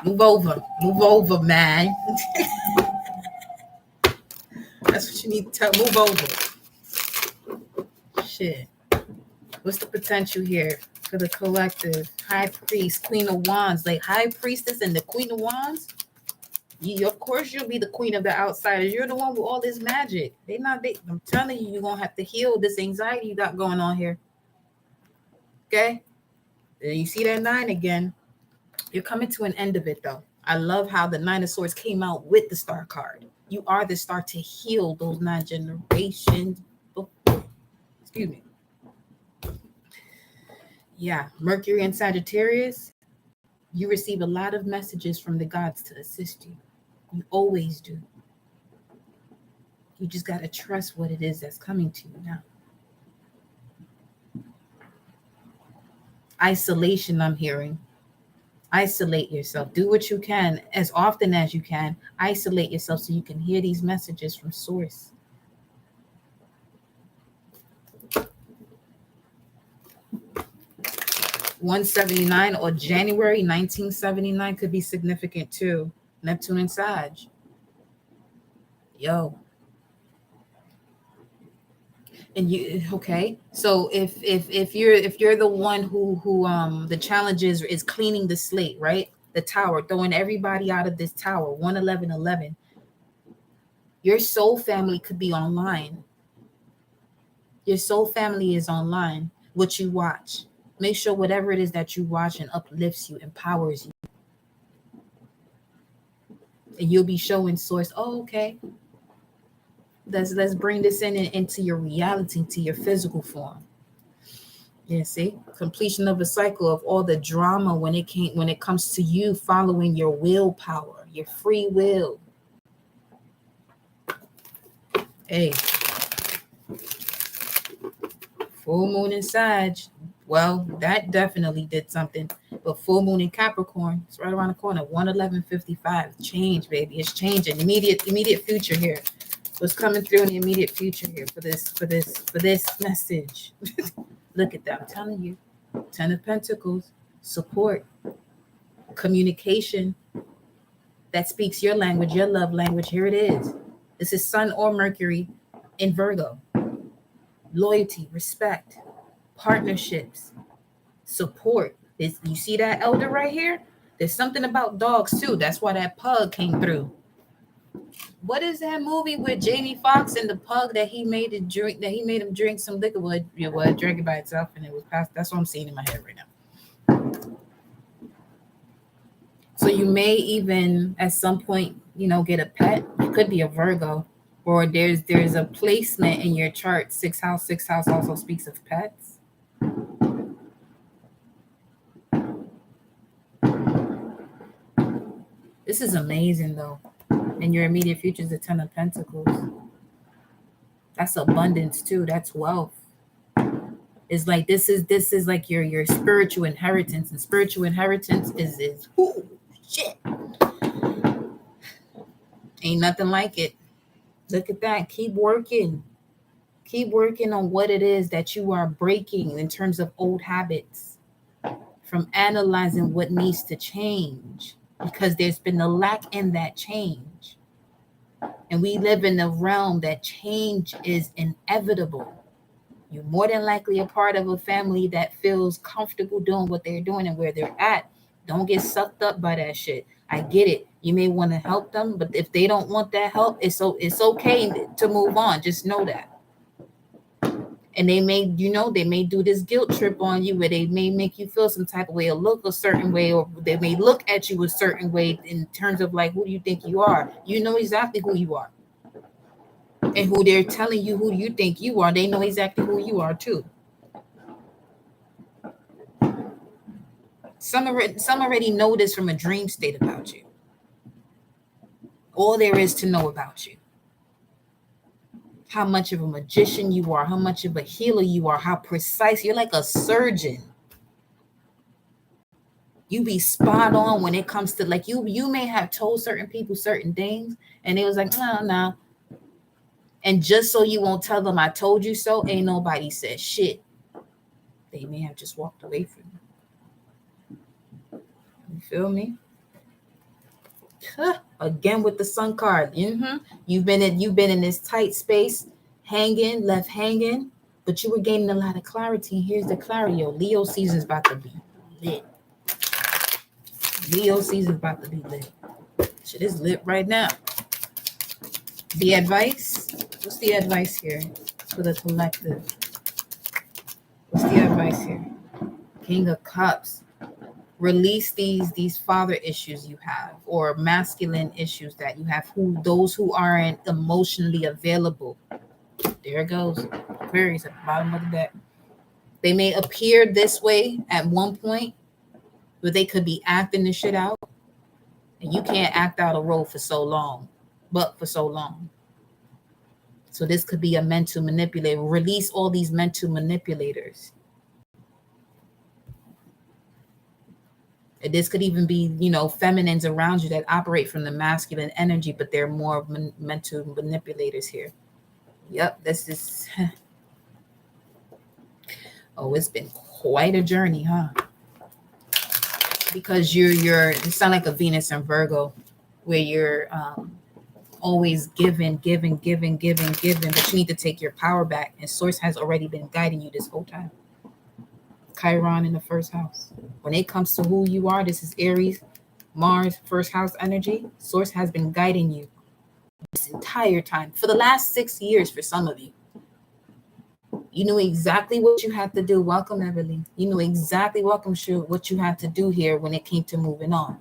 Move over, man. That's what you need to tell. Move over. Shit. What's the potential here for the collective? High Priest, Queen of Wands, like High Priestess and the Queen of Wands. Of course, you'll be the Queen of the Outsiders. You're the one with all this magic. I'm telling you, you're gonna have to heal this anxiety you got going on here. Okay. You see that 9 again. You're coming to an end of it, though. I love how the 9 of Swords came out with the Star card. You are the start to heal those 9 generations. Excuse me. Yeah, Mercury and Sagittarius, you receive a lot of messages from the gods to assist you. You always do. You just got to trust what it is that's coming to you now. Isolation, I'm hearing. Isolate yourself. Do what you can as often as you can. Isolate yourself so you can hear these messages from source. $179 or January 1979 could be significant too. Neptune and Sag. Yo. And you okay? So if you're the one who the challenge is cleaning the slate, right? The tower, throwing everybody out of this tower, 11111. Your soul family could be online. Your soul family is online. What you watch. Make sure whatever it is that you watch and uplifts you, empowers you. And you'll be showing source, oh, okay. Let's bring this into your reality, into your physical form. Yeah, see, completion of a cycle of all the drama when it comes to you following your willpower, your free will. Hey, full moon in Sag. Well, that definitely did something. But full moon in Capricorn, it's right around the corner. 11155. Change, baby. It's changing. Immediate future here. What's coming through in the immediate future here for this message? Look at that. I'm telling you. 10 of Pentacles. Support. Communication that speaks your language, your love language. Here it is. This is Sun or Mercury in Virgo. Loyalty, respect, partnerships, support. You see that elder right here? There's something about dogs too. That's why that pug came through. What is that movie with Jamie Foxx and the pug that he made him drink some liquor? Well, it drank it by itself and it was passed. That's what I'm seeing in my head right now. So you may even at some point, get a pet. It could be a Virgo, or there's a placement in your chart. 6th house. 6th house also speaks of pets. This is amazing though. And your immediate future is the 10 of Pentacles. That's abundance too. That's wealth. It's like this is like your spiritual inheritance, and spiritual inheritance is whoo, shit. Ain't nothing like it. Look at that. Keep working. Keep working on what it is that you are breaking in terms of old habits. From analyzing what needs to change, because there's been a lack in that change. And we live in a realm that change is inevitable. You're more than likely a part of a family that feels comfortable doing what they're doing and where they're at. Don't get sucked up by that shit. I get it. You may want to help them, but if they don't want that help, it's okay to move on. Just know that. And they may do this guilt trip on you, where they may make you feel some type of way or look a certain way, or they may look at you a certain way in terms of like, who do you think you are? You know exactly who you are. And who they're telling you who you think you are, they know exactly who you are too. Some already know this from a dream state about you. All there is to know about you. How much of a magician you are, how much of a healer you are, how precise. You're like a surgeon. You be spot on when it comes to, like, you may have told certain people certain things and it was like, no. And just so you won't tell them I told you so, ain't nobody said shit. They may have just walked away from you. You feel me? Again with the Sun card. You've been in this tight space, left hanging, but you were gaining a lot of clarity. And here's the clarity. Leo season's about to be lit. Leo season's about to be lit. Shit is lit right now. The advice. What's the advice here for the collective? What's the advice here? King of Cups. Release these father issues you have, or masculine issues that you have, those who aren't emotionally available. There it goes. Aquarius at the bottom of the deck. They may appear this way at one point, but they could be acting the shit out. And you can't act out a role for so long. So this could be a mental manipulator. Release all these mental manipulators. This could even be, feminines around you that operate from the masculine energy, but they're more mental manipulators here. Yep, this is. Oh, it's been quite a journey, huh? Because you sound like a Venus and Virgo, where you're always giving, but you need to take your power back. And Source has already been guiding you this whole time. Chiron in the first house. When it comes to who you are, this is Aries, Mars, first house energy. Source has been guiding you this entire time for the last 6 years. For some of you, you knew exactly what you had to do. Welcome, Evelyn. You knew exactly, what you had to do here when it came to moving on.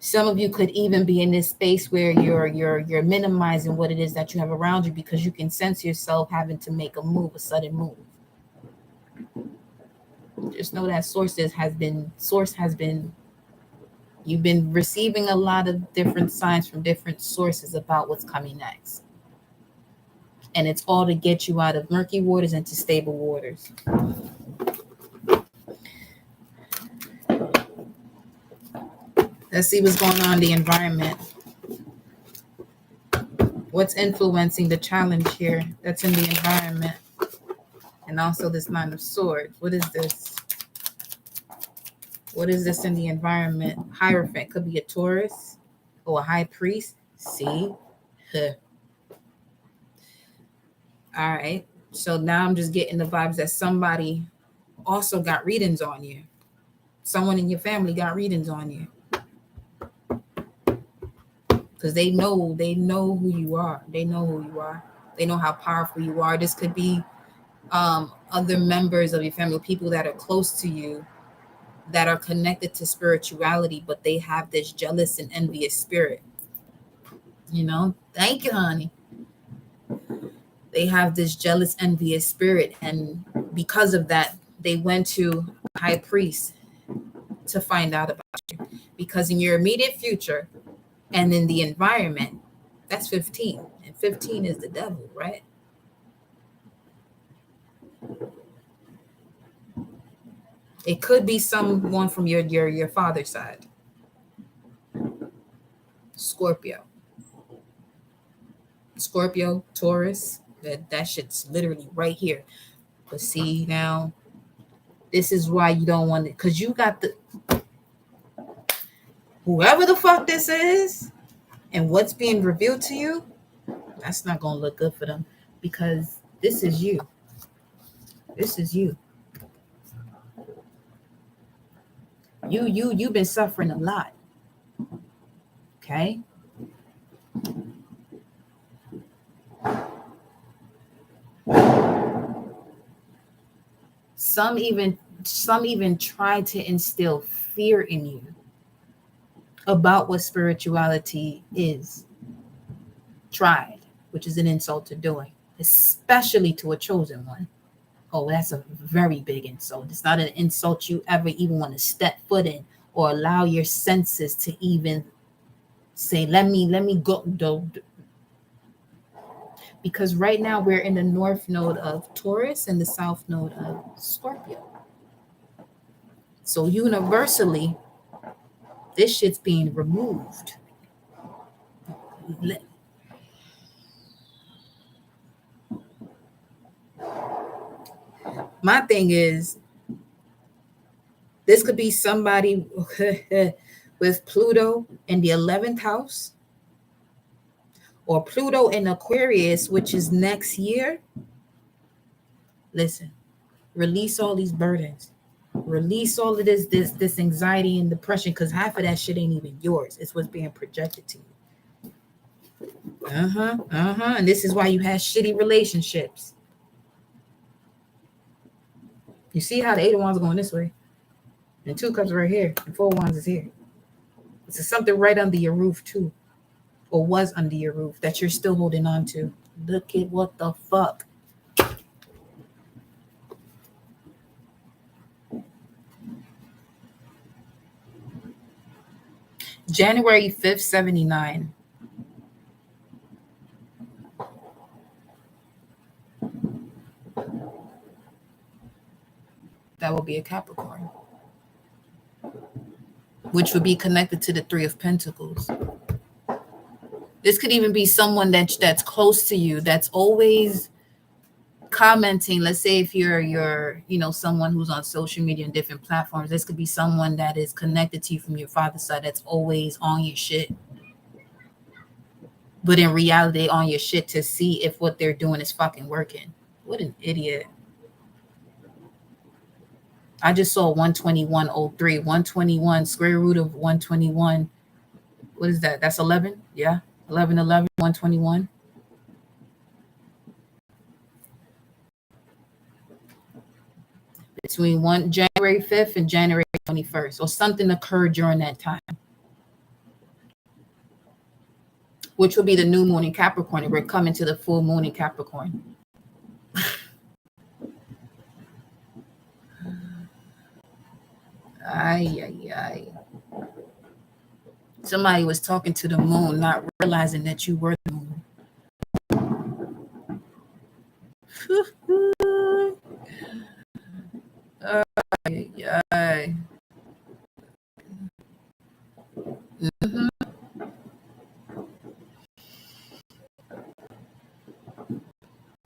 Some of you could even be in this space where you're minimizing what it is that you have around you, because you can sense yourself having to make a sudden move. Just know that you've been receiving a lot of different signs from different sources about what's coming next. And it's all to get you out of murky waters into stable waters. Let's see what's going on in the environment. What's influencing the challenge here that's in the environment? And also this Nine of Swords. What is this? What is this in the environment? Hierophant. Could be a Taurus or a high priest. See? Huh. All right. So now I'm just getting the vibes that somebody also got readings on you. Someone in your family got readings on you. Because they know who you are. They know how powerful you are. This could be other members of your family, people that are close to you, that are connected to spirituality, but they have this jealous and envious spirit. Thank you, honey. They have this jealous, envious spirit, and because of that, they went to a high priest to find out about you. Because in your immediate future and in the environment, that's 15, and 15 is the devil, right? It could be someone from your father's side. Scorpio, Taurus, that shit's literally right here. But see, now, this is why you don't want it, because you got whoever the fuck this is and what's being revealed to you, that's not going to look good for them, because this is you. This is you. You've been suffering a lot. Okay? Some even try to instill fear in you about what spirituality is. Tried, which is an insult to doing, especially to a chosen one. Oh, that's a very big insult. It's not an insult you ever even want to step foot in or allow your senses to even say, let me go. Because right now we're in the north node of Taurus and the south node of Scorpio. So universally, this shit's being removed. My thing is, this could be somebody with Pluto in the 11th house, or Pluto in Aquarius, which is next year. Listen, release all these burdens. Release all of this anxiety and depression, because half of that shit ain't even yours. It's what's being projected to you. And this is why you had shitty relationships. You see how the 8 of Wands are going this way. And two cups right here. And four wands is here. It's something right under your roof too. Or was under your roof that you're still holding on to. Look at what the fuck. January 5th, 79. That will be a Capricorn, which would be connected to the Three of Pentacles. This could even be someone that's close to you, that's always commenting. Let's say if you're someone who's on social media and different platforms, this could be someone that is connected to you from your father's side that's always on your shit. But in reality, on your shit to see if what they're doing is fucking working. What an idiot. I just saw 12103. 121, square root of 121. What is that? That's 11? Yeah. 1111, 121. Between January 5th and January 21st, or something occurred during that time, which will be the new moon in Capricorn. We're coming to the full moon in Capricorn. Ay. Somebody was talking to the moon, not realizing that you were the moon. Ay. Mm-hmm.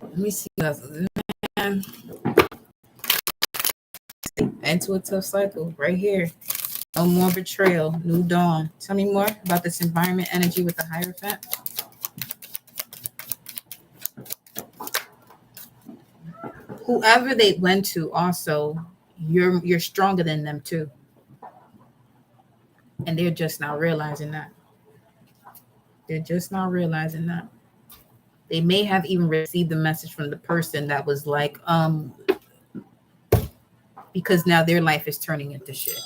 Let me see. Man. Into a tough cycle right here. No more betrayal. New dawn. Tell me more about this environment energy with the Hierophant. Whoever they went to, also, you're stronger than them too. And they're just now realizing that. They're just now realizing that. They may have even received the message from the person that was like, because now their life is turning into shit.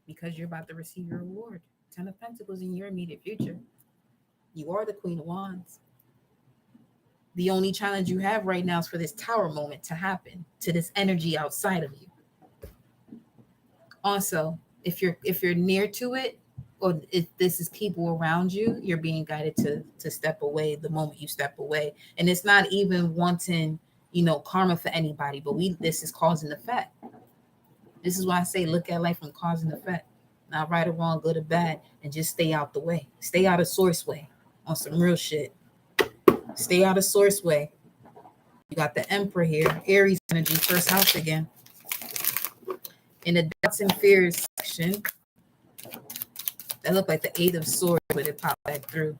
Because you're about to receive your reward. 10 of Pentacles in your immediate future. You are the Queen of Wands. The only challenge you have right now is for this Tower moment to happen, to this energy outside of you. Also, if you're near to it, or if this is people around you, you're being guided to step away the moment you step away. And it's not even wanting, karma for anybody, but this is cause and effect. This is why I say look at life from cause and effect. Not right or wrong, good or bad, and just stay out the way. Stay out of source way on some real shit. Stay out of source way. You got the Emperor here, Aries energy, first house again. In the doubts and fears section, that looked like the Eight of Swords, but it popped back through.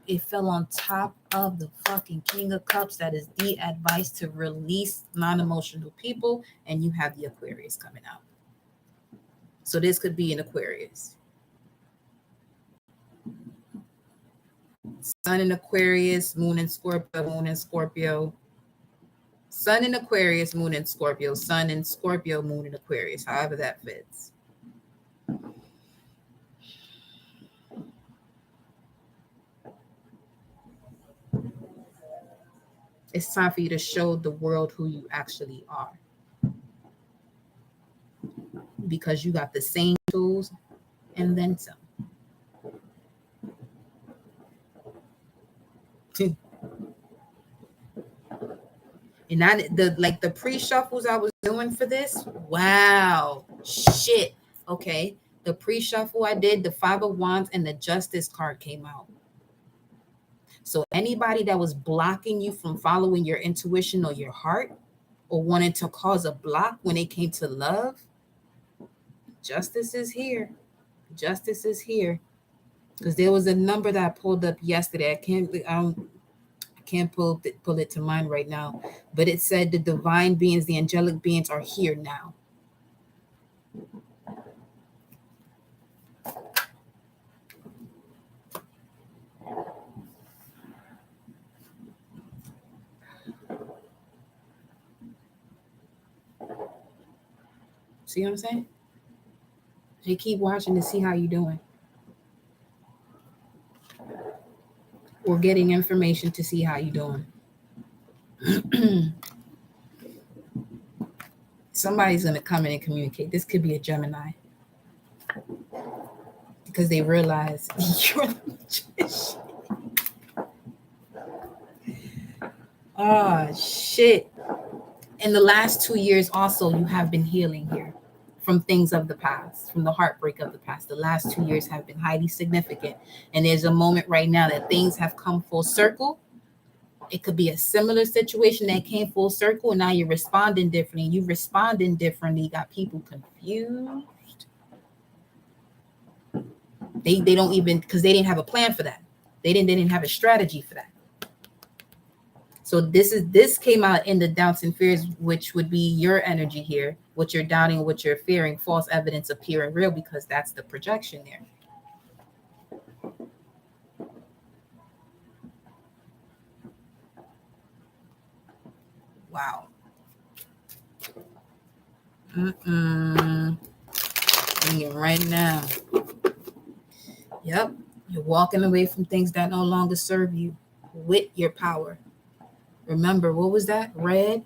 It fell on top of the fucking King of Cups. That is the advice to release non-emotional people, and you have the Aquarius coming out. So this could be an Aquarius. Sun in Aquarius, Moon in Scorpio, Moon in Scorpio. Sun in Aquarius, Moon in Scorpio, Sun in Scorpio, Moon in Aquarius, however that fits. It's time for you to show the world who you actually are. Because you got the same tools and then some. And the pre-shuffles I was doing for this, wow, shit. Okay, the pre-shuffle I did, the Five of Wands and the Justice card came out. So anybody that was blocking you from following your intuition or your heart, or wanted to cause a block when it came to love, justice is here. Justice is here. Because there was a number that I pulled up yesterday. I can't pull it to mind right now, but it said the divine beings, the angelic beings are here now. See what I'm saying? They keep watching to see how you're doing, or getting information to see how you're doing. Somebody's going to come in and communicate. This could be a Gemini, because they realize you're the magician. Oh, shit. In the last 2 years, also, you have been healing here from things of the past, from the heartbreak of the past. The last 2 years have been highly significant. And there's a moment right now that things have come full circle. It could be a similar situation that came full circle, and now you're responding differently. You responding differently got people confused. They don't even, because they didn't have a plan for that. They didn't have a strategy for that. So this came out in the doubts and fears, which would be your energy here, what you're doubting, what you're fearing, false evidence appearing real, because that's the projection there. Wow. Bring it right now. Yep. You're walking away from things that no longer serve you with your power. Remember, what was that? Red.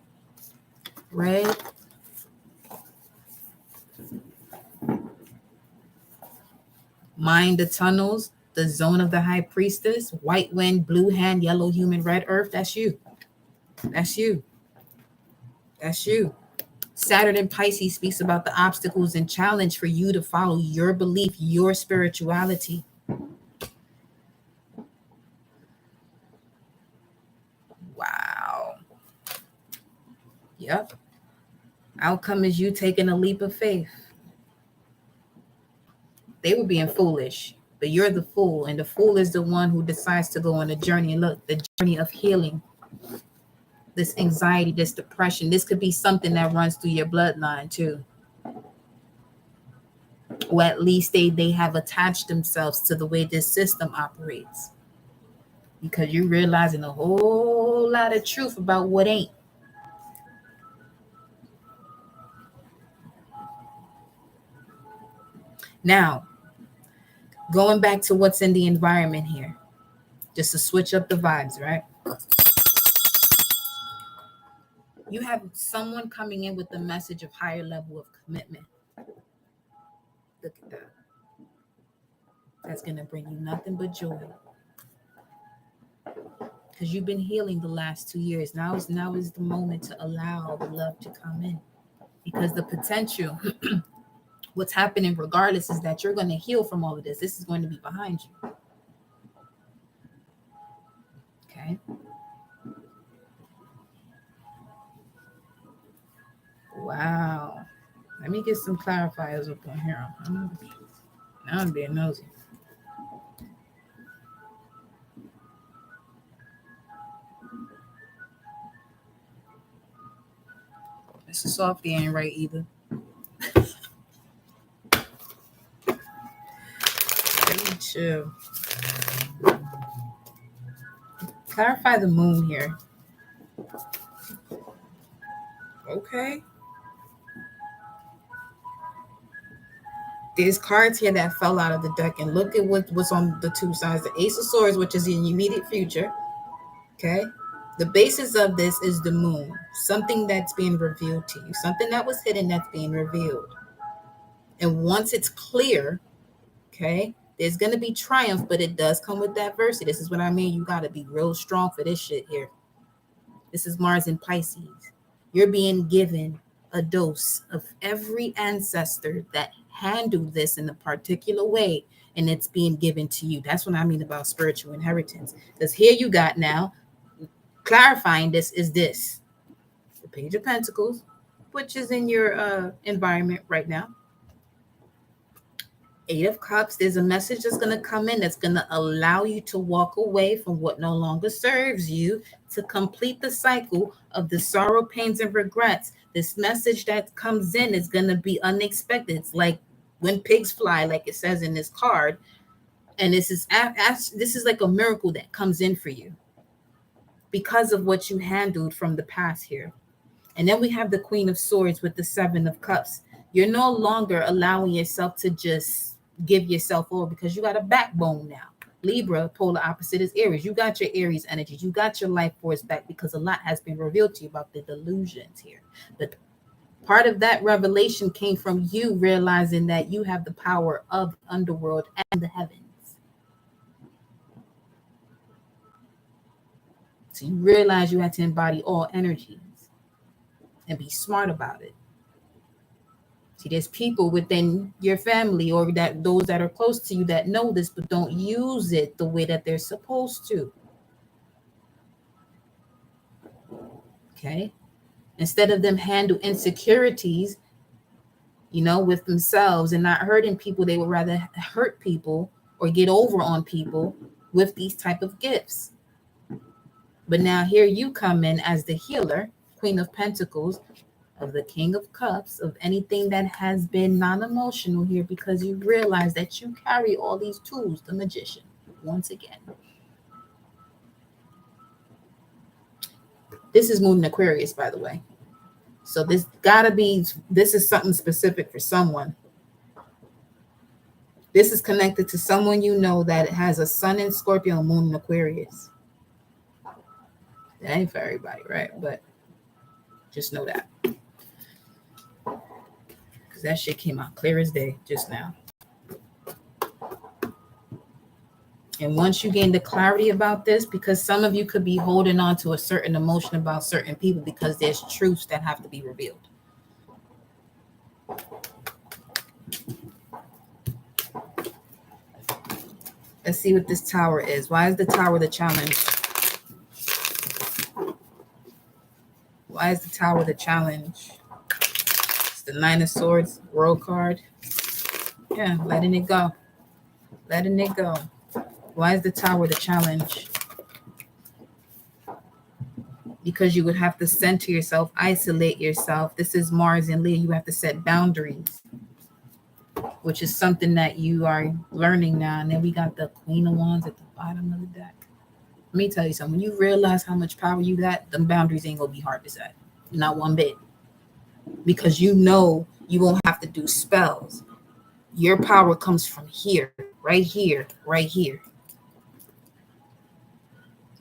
Mind the tunnels, the zone of the high priestess, white wind, blue hand, yellow human, red earth. That's you. That's you. That's you. Saturn in Pisces speaks about the obstacles and challenge for you to follow your belief, your spirituality. Wow. Yep. Outcome is you taking a leap of faith. They were being foolish, but you're the fool, and the fool is the one who decides to go on a journey. And look, the journey of healing. This anxiety, this depression, this could be something that runs through your bloodline too. Or at least they have attached themselves to the way this system operates. Because you're realizing a whole lot of truth about what ain't. Now, going back to what's in the environment here, just to switch up the vibes, right? You have someone coming in with a message of higher level of commitment. Look at that. That's going to bring you nothing but joy. Because you've been healing the last 2 years. Now is the moment to allow the love to come in. Because the potential, what's happening regardless, is that you're going to heal from all of this. This is going to be behind you. Okay. Wow. Let me get some clarifiers up on here. Now I'm being nosy. Mr. Softy ain't right either. Let me chill. Clarify the moon here. Okay. There's cards here that fell out of the deck, and look at what's on the two sides. The Ace of Swords, which is in your immediate future. Okay. The basis of this is the moon, something that's being revealed to you, something that was hidden that's being revealed. And once it's clear, okay, there's going to be triumph, but it does come with adversity. This is what I mean. You got to be real strong for this shit here. This is Mars in Pisces. You're being given a dose of every ancestor that handled this in a particular way, and it's being given to you. That's what I mean about spiritual inheritance. Because here you got now, clarifying this is this. The Page of Pentacles, which is in your environment right now. Eight of Cups, there's a message that's going to come in that's going to allow you to walk away from what no longer serves you, to complete the cycle of the sorrow, pains, and regrets. This message that comes in is going to be unexpected. It's like when pigs fly, like it says in this card. And this is like a miracle that comes in for you because of what you handled from the past here. And then we have the Queen of Swords with the Seven of Cups. You're no longer allowing yourself to just give yourself over because you got a backbone now. Libra, polar opposite is Aries. You got your Aries energies. You got your life force back because a lot has been revealed to you about the delusions here. But part of that revelation came from you realizing that you have the power of the underworld and the heavens. So you realize you had to embody all energies and be smart about it. See, there's people within your family or that those that are close to you that know this but don't use it the way that they're supposed to. Okay. Instead of them handle insecurities, with themselves and not hurting people, they would rather hurt people or get over on people with these type of gifts. But now here you come in as the healer, Queen of Pentacles, of the King of Cups, of anything that has been non-emotional here, because you realize that you carry all these tools, the Magician, once again. This is Moon in Aquarius, by the way. So this is something specific for someone. This is connected to someone that has a Sun in Scorpio, Moon in Aquarius. That ain't for everybody, right? But just know that. Because that shit came out clear as day just now. And once you gain the clarity about this, because some of you could be holding on to a certain emotion about certain people because there's truths that have to be revealed. Let's see what this Tower is. Why is the Tower the challenge? Why is the Tower the challenge? It's the Nine of Swords, World card. Yeah, letting it go. Letting it go. Why is the Tower the challenge? Because you would have to center yourself, isolate yourself. This is Mars and Leo. You have to set boundaries, which is something that you are learning now. And then we got the Queen of Wands at the bottom of the deck. Let me tell you something. When you realize how much power you got, them boundaries ain't going to be hard to set. Not one bit. Because you won't have to do spells. Your power comes from here, right here, right here.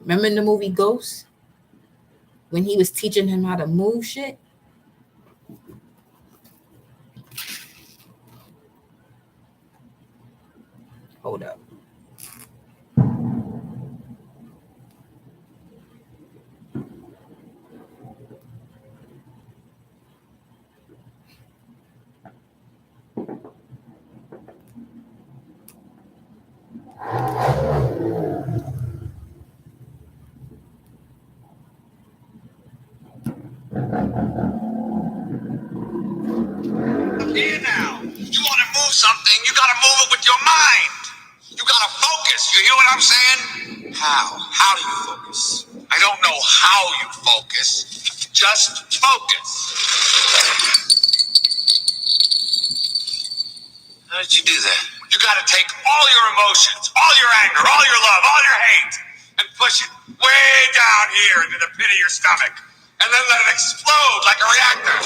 Remember in the movie Ghost? When he was teaching him how to move shit? Hold up. Here now. You want to move something, you got to move it with your mind. You got to focus. You hear what I'm saying? How? How do you focus? I don't know how you focus. Just focus. How did you do that? You got to take all your emotions, all your anger, all your love, all your hate, and push it way down here into the pit of your stomach. And then let it explode like a reactor.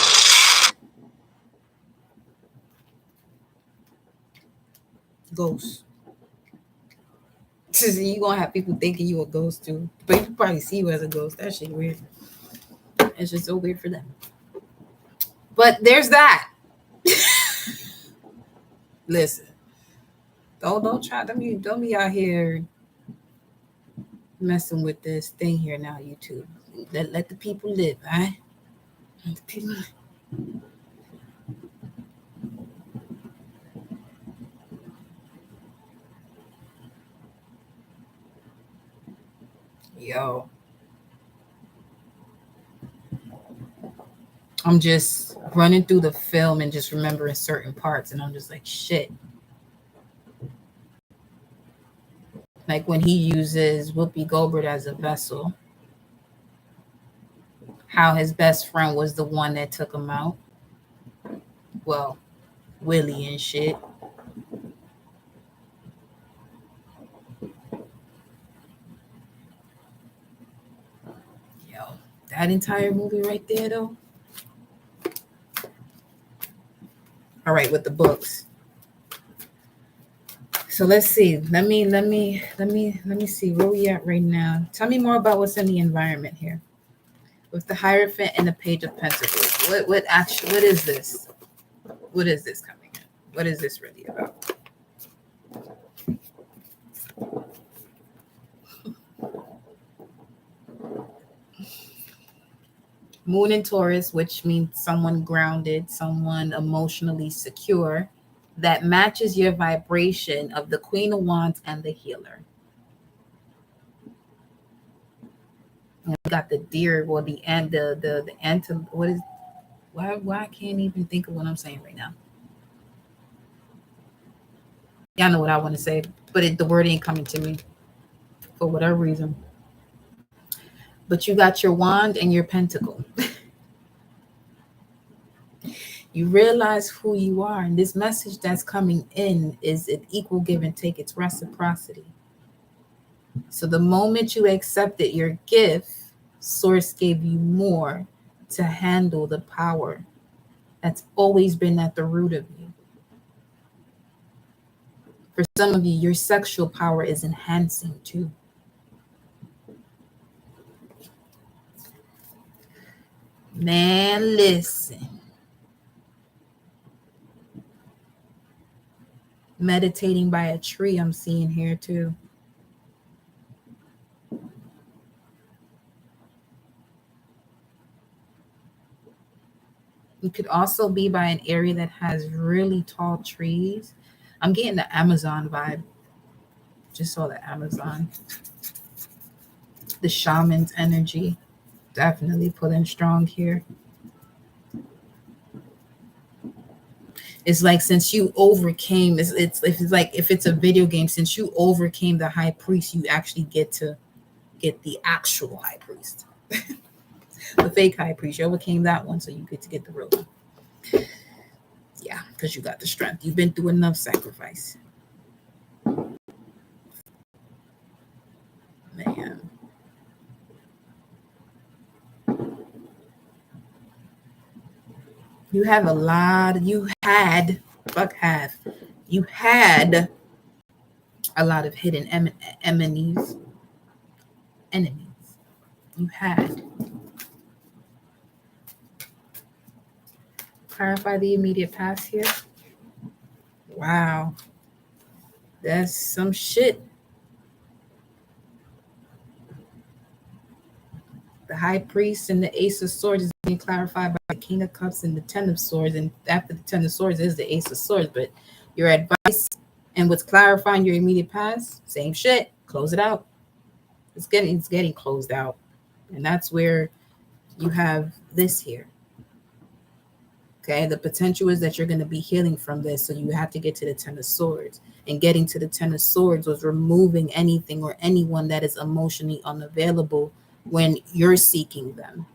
Ghost. You gonna have people thinking you a ghost too. But you probably see you as a ghost. That shit weird. It's just so weird for them. But there's that. Listen. Don't be out here messing with this thing here now, YouTube. Let the people live, right? Let the people live. Yo. I'm just running through the film and just remembering certain parts, and I'm just like, shit. Like when he uses Whoopi Goldberg as a vessel, how his best friend was the one that took him out. Well, Willie and shit. Yo, that entire movie right there, though. All right, with the books. So let's see. Let me see where we at right now. Tell me more about what's in the environment here. With the Hierophant and the Page of Pentacles. What is this? What is this coming in? What is this really about? Moon in Taurus, which means someone grounded, someone emotionally secure, that matches your vibration of the Queen of Wands and the Healer. And we got the deer, well, the what is, why I can't even think of what I'm saying right now. Y'all know what I want to say, but the word ain't coming to me for whatever reason. But you got your wand and your pentacle. You realize who you are, and this message that's coming in is an equal give and take. It's reciprocity. So the moment you accepted your gift, Source gave you more to handle the power that's always been at the root of you. For some of you, your sexual power is enhancing too. Man, listen. Meditating by a tree, I'm seeing here too. You could also be by an area that has really tall trees. I'm getting the Amazon vibe. Just saw the Amazon. The shaman's energy. Definitely pulling strong here. It's like since you overcame, it's like if it's a video game, since you overcame the high priest, you actually get to get the actual high priest. The fake high priest, you overcame that one, so you get to get the real one. Yeah, because you got the strength. You've been through enough sacrifice. Man. You have a lot, you had a lot of hidden enemies. You had. Clarify the immediate past here. Wow. That's some shit. The High Priest and the Ace of Swords is being clarified by the King of Cups and the Ten of Swords. And after the Ten of Swords is the Ace of Swords. But your advice and what's clarifying your immediate past, same shit. Close it out. It's getting closed out. And that's where you have this here. Okay, the potential is that you're going to be healing from this. So you have to get to the Ten of Swords. And getting to the Ten of Swords was removing anything or anyone that is emotionally unavailable when you're seeking them.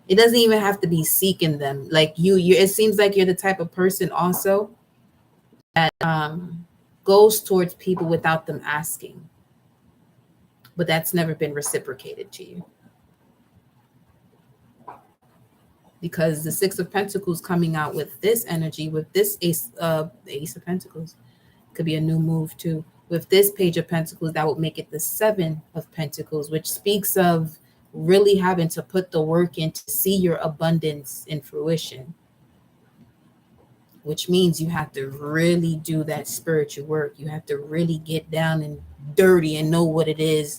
It doesn't even have to be seeking them. Like you it seems like you're the type of person also that goes towards people without them asking. But that's never been reciprocated to you. Because the Six of Pentacles coming out with this energy, with this Ace of Pentacles, could be a new move too. With this Page of Pentacles, that would make it the Seven of Pentacles, which speaks of really having to put the work in to see your abundance in fruition. Which means you have to really do that spiritual work. You have to really get down and dirty and know what it is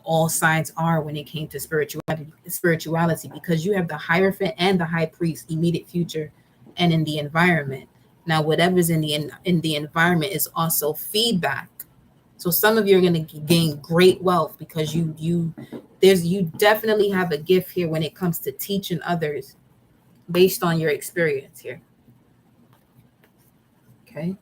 all signs are when it came to spirituality, because you have the Hierophant and the High Priest, immediate future, and in the environment. Now, whatever's in the environment is also feedback. So some of you are going to gain great wealth because you definitely have a gift here when it comes to teaching others based on your experience here. Okay.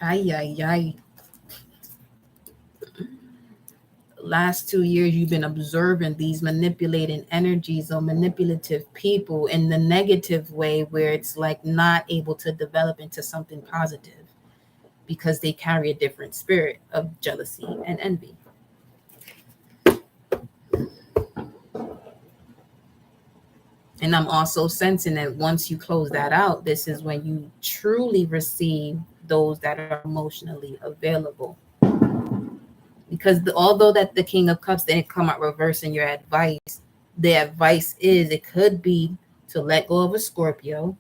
Ay. Last 2 years, you've been observing these manipulating energies or manipulative people in the negative way, where it's like not able to develop into something positive because they carry a different spirit of jealousy and envy. And I'm also sensing that once you close that out, this is when you truly receive those that are emotionally available. Because although that the King of Cups didn't come out reversing your advice, the advice is it could be to let go of a Scorpio.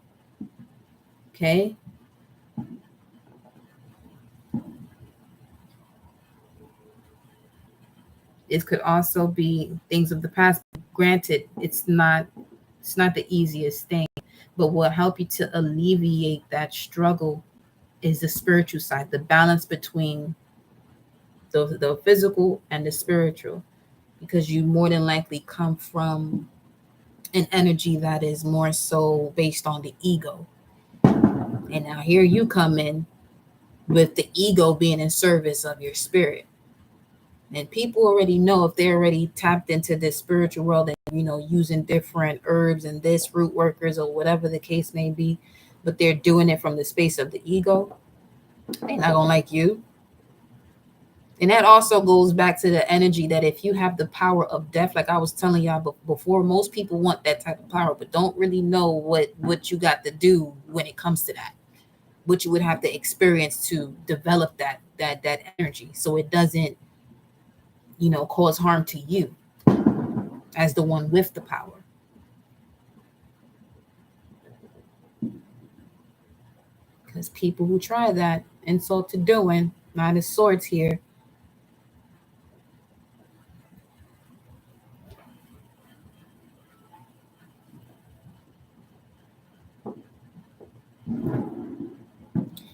Okay. It could also be things of the past. Granted, it's not the easiest thing, but what help you to alleviate that struggle is the spiritual side, the balance between the physical and the spiritual, because you more than likely come from an energy that is more so based on the ego. And now here you come in with the ego being in service of your spirit. And people already know, if they're already tapped into this spiritual world and using different herbs and this root workers or whatever the case may be, but they're doing it from the space of the ego, they're not gonna like you. And that also goes back to the energy that if you have the power of death, like I was telling y'all before, most people want that type of power, but don't really know what you got to do when it comes to that, what you would have to experience to develop that energy, so it doesn't cause harm to you as the one with the power. Because people who try that, insult to doing, Nine of Swords here.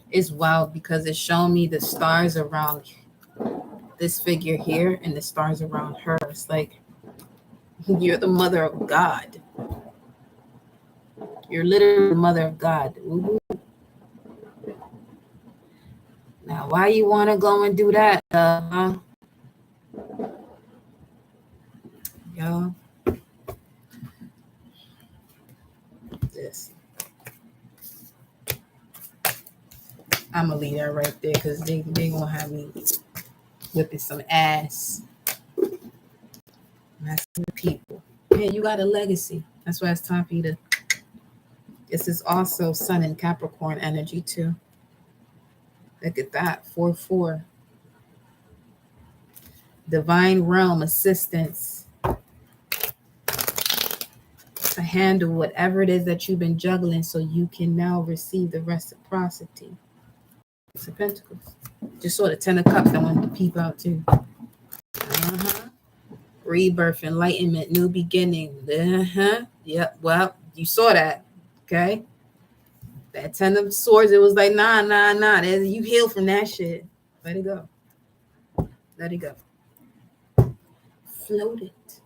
It's wild because it's showing me the stars around this figure here and the stars around her. It's like you're the mother of God. You're literally the mother of God. Ooh. Now, why you want to go and do that? Y'all. This. I'm going to leave that right there because they going to have me whipping some ass. Messing with people. Man, you got a legacy. That's why it's time for you to. This is also Sun and Capricorn energy too. Look at that. 4-4. Divine realm assistance to handle whatever it is that you've been juggling, so you can now receive the reciprocity. Six of Pentacles. Just saw the 10 of Cups. I wanted to peep out too. Rebirth, enlightenment, new beginning. Yep. Well, you saw that. Okay. That 10 of Swords, it was like, nah. You heal from that shit. Let it go. Let it go. Float it.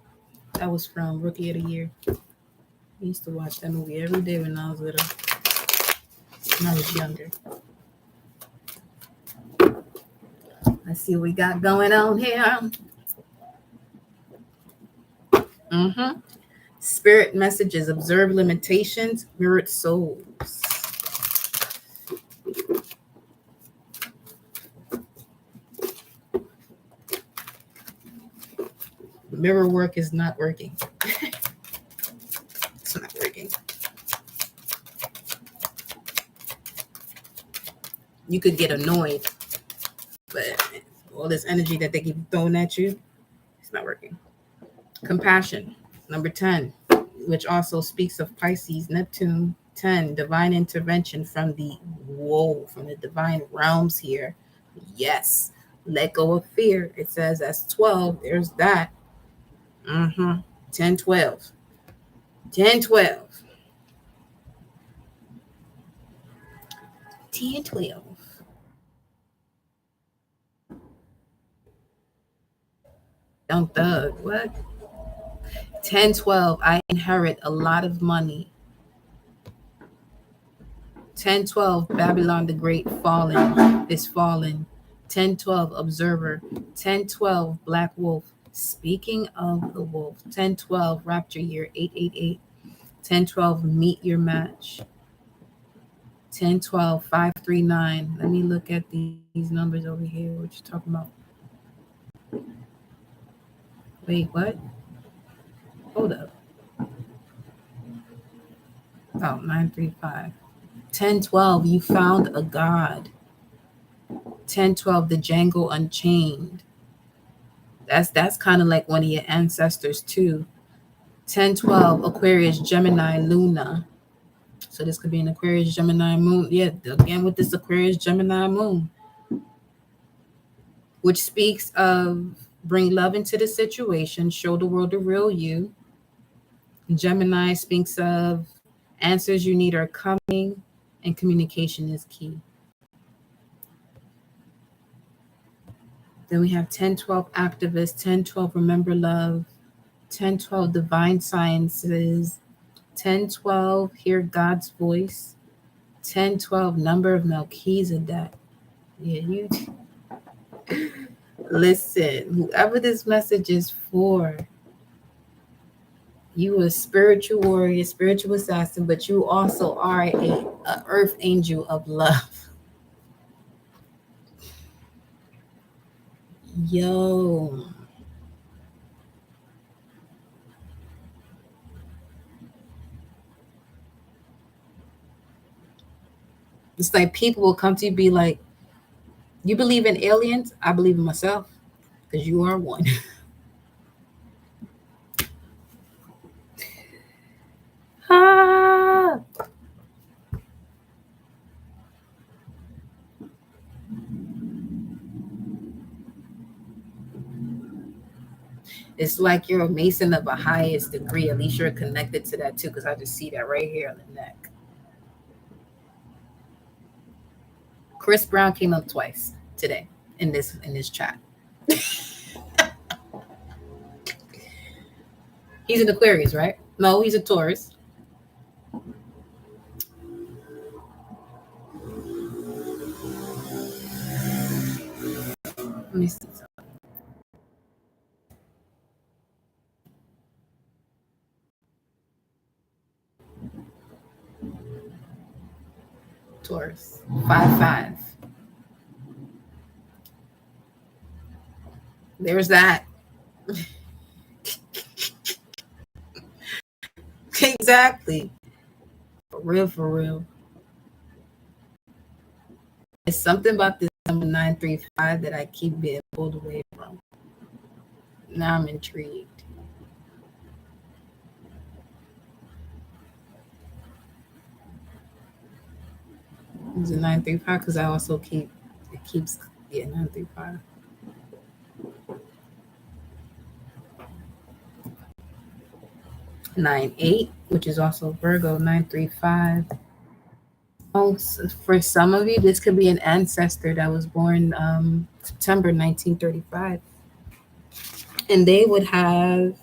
That was from Rookie of the Year. I used to watch that movie every day when I was little. When I was younger. Let's see what we got going on here. Spirit messages. Observe limitations. Mirrored souls. Mirror work is not working. It's not working. You could get annoyed, but all this energy that they keep throwing at you, it's not working. Compassion, number 10, which also speaks of Pisces, Neptune. 10, divine intervention from the divine realms here. Yes, let go of fear. It says that's 12. There's that. 10, 12. 10, 12. 10, 12. Young Thug, what? 10, 12. I inherit a lot of money. 10, 12. Babylon the Great is fallen. 10, 12. Observer. 10, 12. Black Wolf. Speaking of the wolf. 10, 12. Rapture Year 888. 10, 12. Meet your match. 10, 12. 539. Let me look at these numbers over here. What you talking about? Wait, what? Hold up. Oh, 935. 1012, you found a God. 1012, the Django Unchained. That's kind of like one of your ancestors too. 1012, Aquarius, Gemini, Luna. So this could be an Aquarius, Gemini, Moon. Yeah, again with this Aquarius, Gemini, Moon, which speaks of bring love into the situation, show the world the real you. Gemini speaks of answers you need are coming, and communication is key. Then we have 1012 activists, 1012 remember love, 1012 divine sciences, 1012 hear God's voice, 1012 number of Melchizedek. Yeah, you listen, whoever this message is for, you a spiritual warrior, spiritual assassin, but you also are a earth angel of love. Yo. It's like people will come to you be like, you believe in aliens? I believe in myself because you are one. Ah. It's like you're a Mason of a highest degree. At least you're connected to that too, because I just see that right here on the neck. Chris Brown came up twice today in this chat. He's an Aquarius, right? No, he's a Taurus. Let me see. Taurus. 5-5. There's that. Exactly. For real, for real. It's something about this number 935 that I keep being pulled away from. Now I'm intrigued. Is it 935? Because I also keeps 935. Nine eight, which is also Virgo, 935. Oh, so for some of you, this could be an ancestor that was born September 1935. And they would have,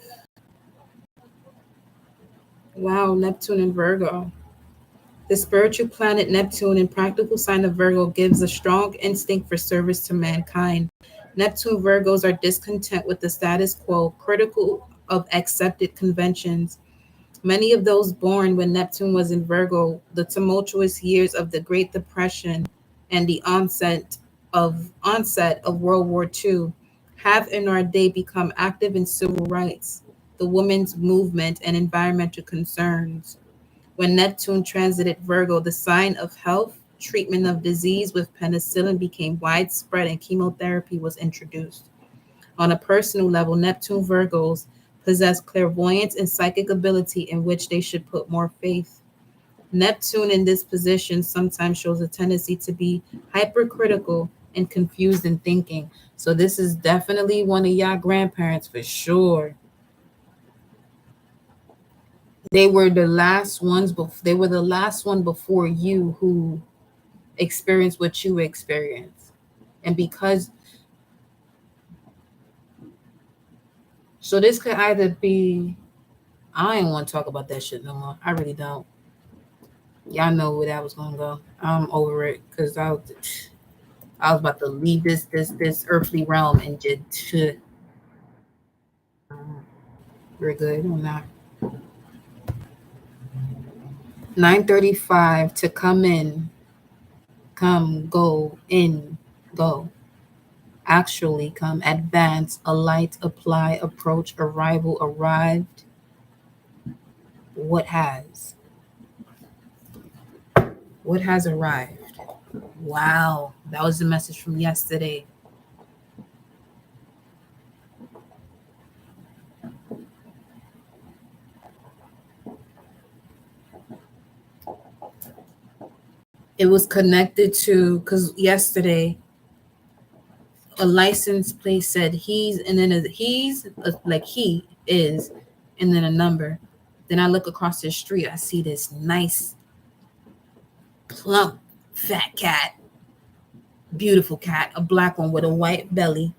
wow, Neptune and Virgo. The spiritual planet Neptune and practical sign of Virgo gives a strong instinct for service to mankind. Neptune Virgos are discontent with the status quo, critical of accepted conventions. Many of those born when Neptune was in Virgo, the tumultuous years of the Great Depression and the onset of World War II, have in our day become active in civil rights, the women's movement, and environmental concerns. When Neptune transited Virgo, the sign of health, treatment of disease with penicillin became widespread and chemotherapy was introduced. On a personal level, Neptune Virgos possess clairvoyance and psychic ability in which they should put more faith. Neptune in this position sometimes shows a tendency to be hypercritical and confused in thinking. So this is definitely one of y'all grandparents for sure. They were the last ones they were the last one before you who experienced what you experienced. And because so this could either be, I don't want to talk about that shit no more. I really don't. Y'all know where that was gonna go. I'm over it because I was about to leave this earthly realm and just we're good on that. 935 to come in, come, go, in, go. Actually come, advance, alight, apply, approach, arrival, arrived. What has? What has arrived? Wow, that was the message from yesterday. It was connected to, because yesterday a license plate said he's, and then like he is, and then a number. Then I look across the street, I see this nice, plump, fat cat, beautiful cat, a black one with a white belly.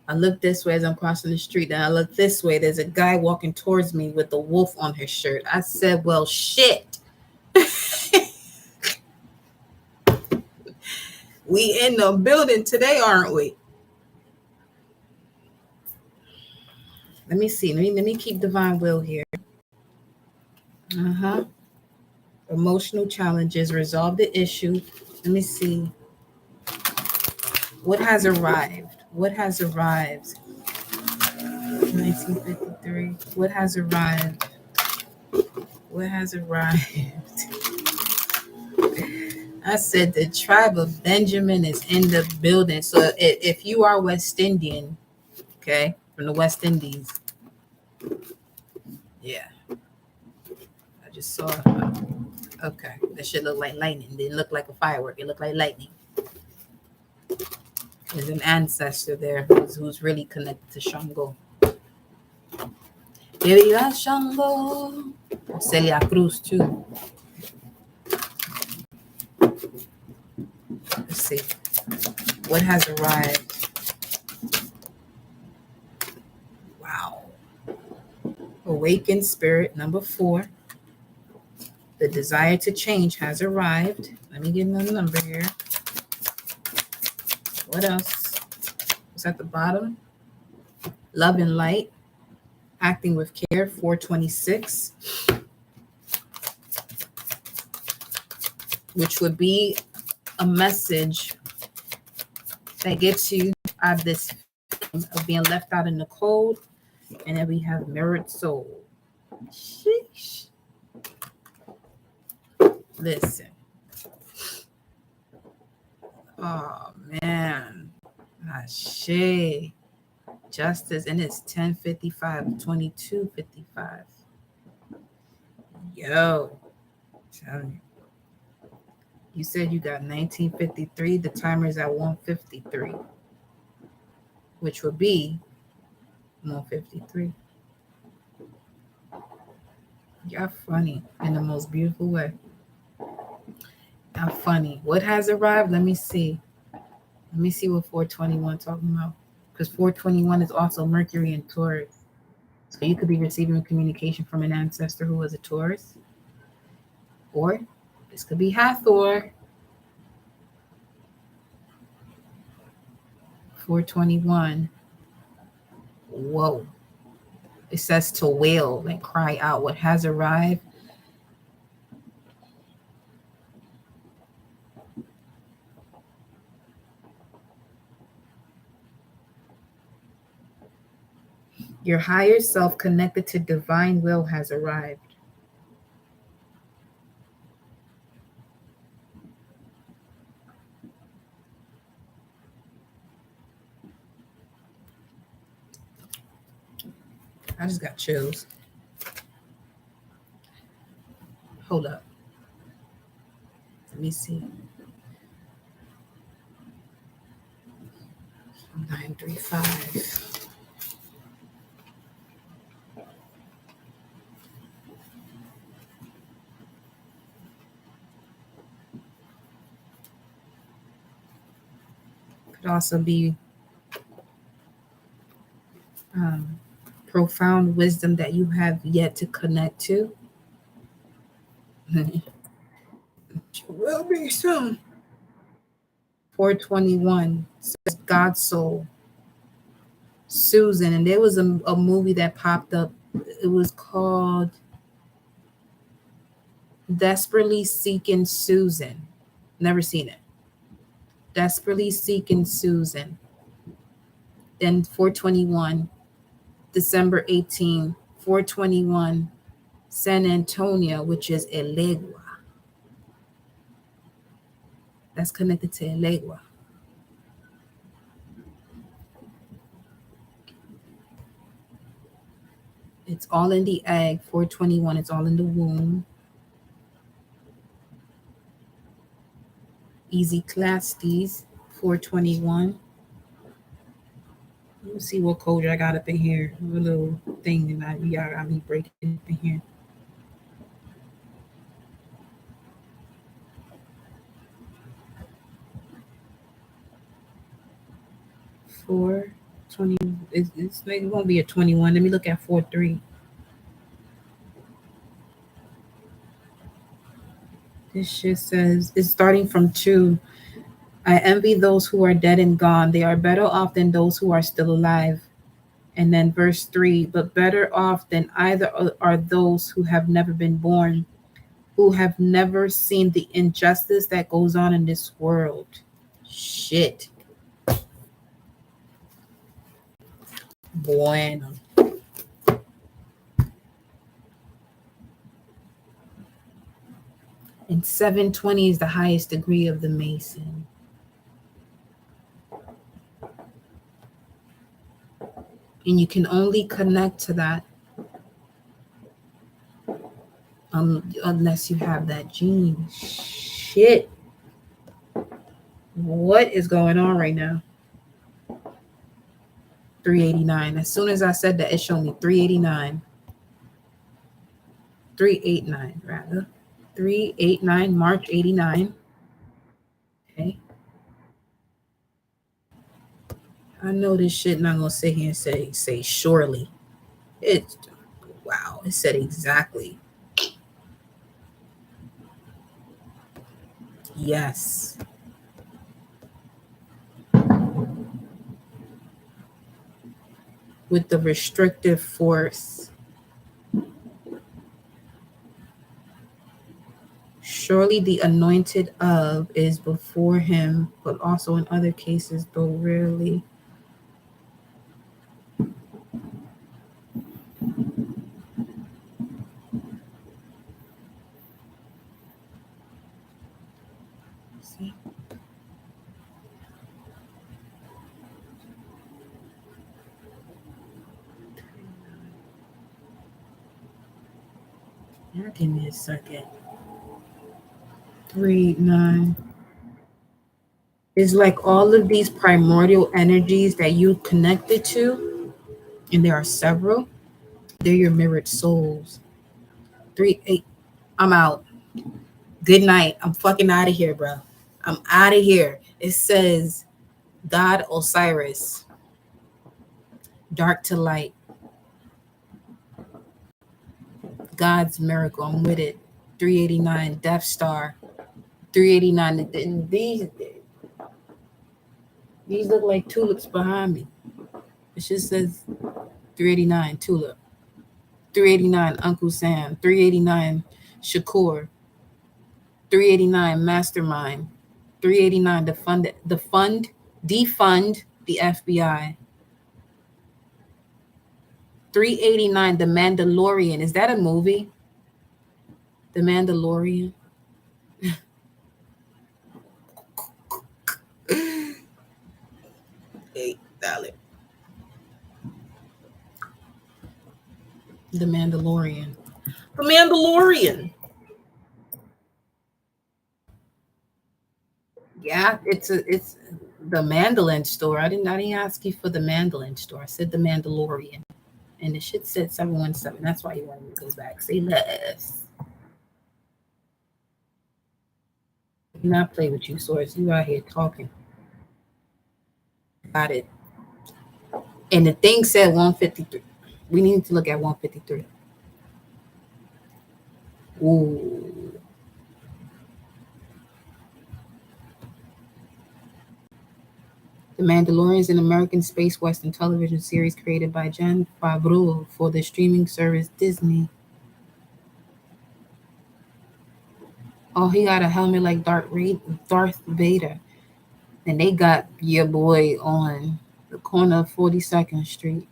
I look this way as I'm crossing the street. Then I look this way. There's a guy walking towards me with a wolf on his shirt. I said, well, shit. We in the building today, aren't we? Let me see. Let me keep divine will here. Emotional challenges, resolve the issue. Let me see. What has arrived? What has arrived? 1953. What has arrived? What has arrived? I said the tribe of Benjamin is in the building. So if you are West Indian, okay, from the West Indies, yeah, I just saw. Okay, that should look like lightning. It didn't look like a firework. It looked like lightning. There's an ancestor there who's really connected to Shango. Baby, Shango. Celia Cruz too. Let's see. What has arrived? Wow. Awakened spirit, number 4. The desire to change has arrived. Let me get another number here. What else? What's at the bottom? Love and light. Acting with care, 426. Which would be a message that gets you out of this feeling of being left out in the cold. And then we have mirrored soul. Sheesh. Listen. Oh man. Ashe. Justice, and it's 10:55, 22:55. Yo. Tell me. You said you got 1953. The timer is at 1:53, which would be 1:53. Y'all funny in the most beautiful way. Y'all funny. What has arrived? Let me see. Let me see what 421 talking about. Because 421 is also Mercury in Taurus. So you could be receiving communication from an ancestor who was a Taurus. Or this could be Hathor. 421. Whoa. It says to wail and cry out. What has arrived? Your higher self connected to divine will has arrived. I just got chills. Hold up. Let me see. 935. Could also be profound wisdom that you have yet to connect to. It will be soon. 421 says God's soul. Susan, and there was a movie that popped up. It was called Desperately Seeking Susan. Never seen it. Desperately Seeking Susan. Then 421, December 18, 421, San Antonio, which is Elegua. That's connected to Elegua. It's all in the egg, 421. It's all in the womb. Ecclesiastes 421. Let me see what code I got up in here. A little thing that y'all got me breaking up in here. Four 20. It won't be a 21. Let me look at 4-3. This shit says it's starting from 2. I envy those who are dead and gone. They are better off than those who are still alive. And then verse 3, but better off than either are those who have never been born, who have never seen the injustice that goes on in this world. Shit. Bueno. And 720 is the highest degree of the Mason. And you can only connect to that unless you have that gene. Shit. What is going on right now? 389. As soon as I said that, it showed me 389. 389, rather. 389, March 89. Okay. I know this shit not gonna sit here and say surely. It's wow, it said exactly. Yes. With the restrictive force. Surely the anointed of is before him, but also in other cases, though rarely. See? Now give me a second. 3-9. It's like all of these primordial energies that you connected to, and there are several, they're your mirrored souls. 3-8. I'm out. Good night. I'm fucking out of here, bro. I'm out of here. It says God Osiris, dark to light, God's miracle. I'm with it. 389, Death Star. 389. These look like tulips behind me. It just says 389, tulip. 389, Uncle Sam. 389, Shakur. 389, Mastermind. 389, defund the FBI. 389, The Mandalorian. Is that a movie? The Mandalorian. $8. The Mandalorian. The Mandalorian. Yeah, it's the mandolin store. I didn't ask you for the mandolin store. I said the Mandalorian. And the shit said 717. That's why you wanted me to go back. Say less. Do not play with you, Source. You out here talking. Got it. And the thing said 153. We need to look at 153. Ooh. The Mandalorian is an American space western television series created by Jon Favreau for the streaming service Disney. Oh, he got a helmet like Darth Vader. And they got your boy on the corner of 42nd Street.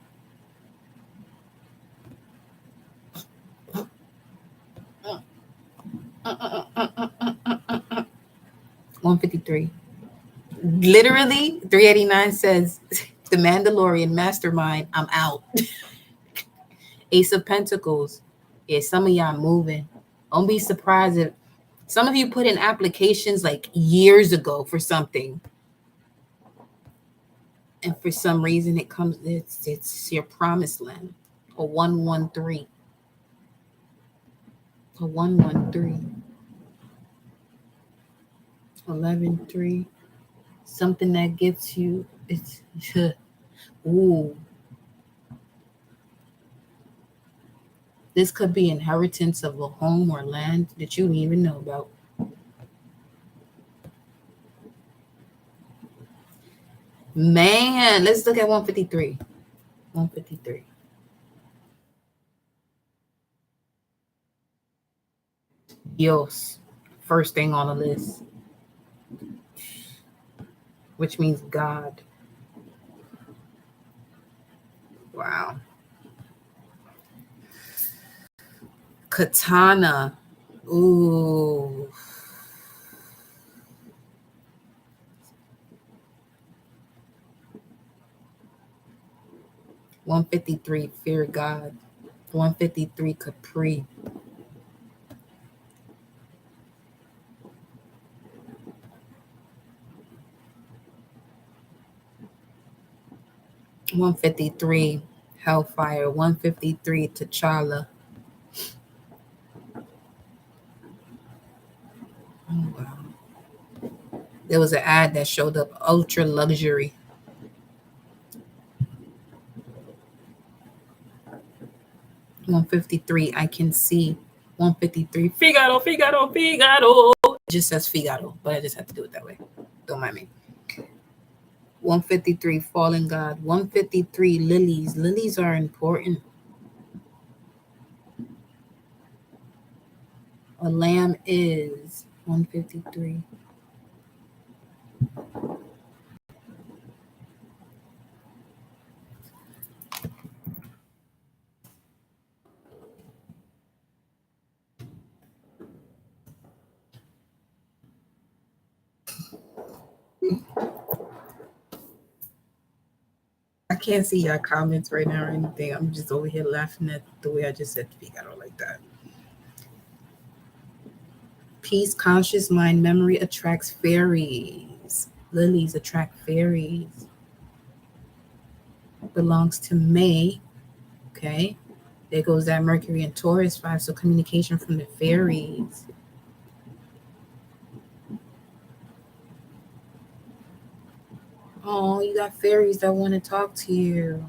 153. Literally, 389 says, the Mandalorian mastermind, I'm out. Ace of Pentacles. Yeah, some of y'all moving. Don't be surprised if some of you put in applications like years ago for something. And for some reason it comes, it's your promised land. A 113. A 113. 11-3. Something that gets you, it's ooh. This could be inheritance of a home or land that you didn't even know about. Man, let's look at 153. 153. Dios, first thing on the list, which means God. Wow. Katana. Ooh. $153, fear God. 153, Capri. $153, Hellfire. 153, T'Challa. Oh, wow. There was an ad that showed up, ultra luxury. $153, I can see. 153, Figaro, Figaro, Figaro. It just says Figaro, but I just have to do it that way. Don't mind me. 153, Fallen God. 153, lilies. Lilies are important. A lamb is 153. I can't see your comments right now or anything. I'm just over here laughing at the way I just said Figaro like that. Peace, conscious mind, memory attracts fairies. Lilies attract fairies. Belongs to May. Okay. There goes that Mercury and Taurus 5. So communication from the fairies. Oh, you got fairies that want to talk to you.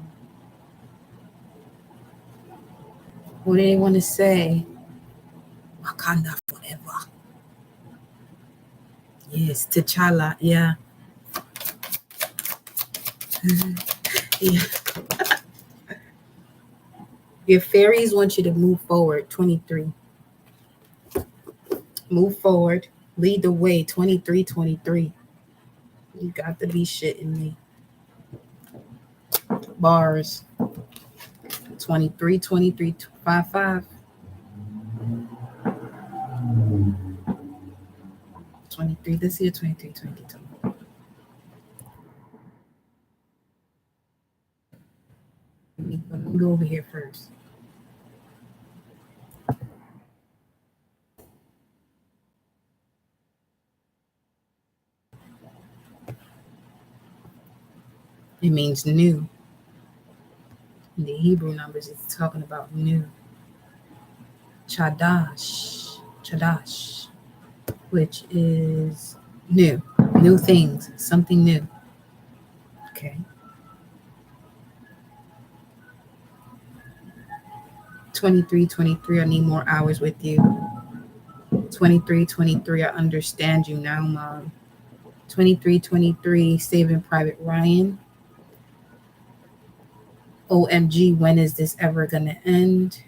What do they want to say? Wakanda forever. Yes, T'Challa. Yeah. Yeah. Your fairies want you to move forward. 23. Move forward. Lead the way. 23, 23. You got to be shitting me. Bars. 23, 23, 5, 5. 23 this year, 23, 22. Let me go over here first. It means new. In the Hebrew numbers, it's talking about new. Chadash. Chadash. Which is new. New things. Something new. Okay. 23, 23, I need more hours with you. 23, 23, I understand you now, Mom. 23, 23, Saving Private Ryan. OMG, when is this ever going to end?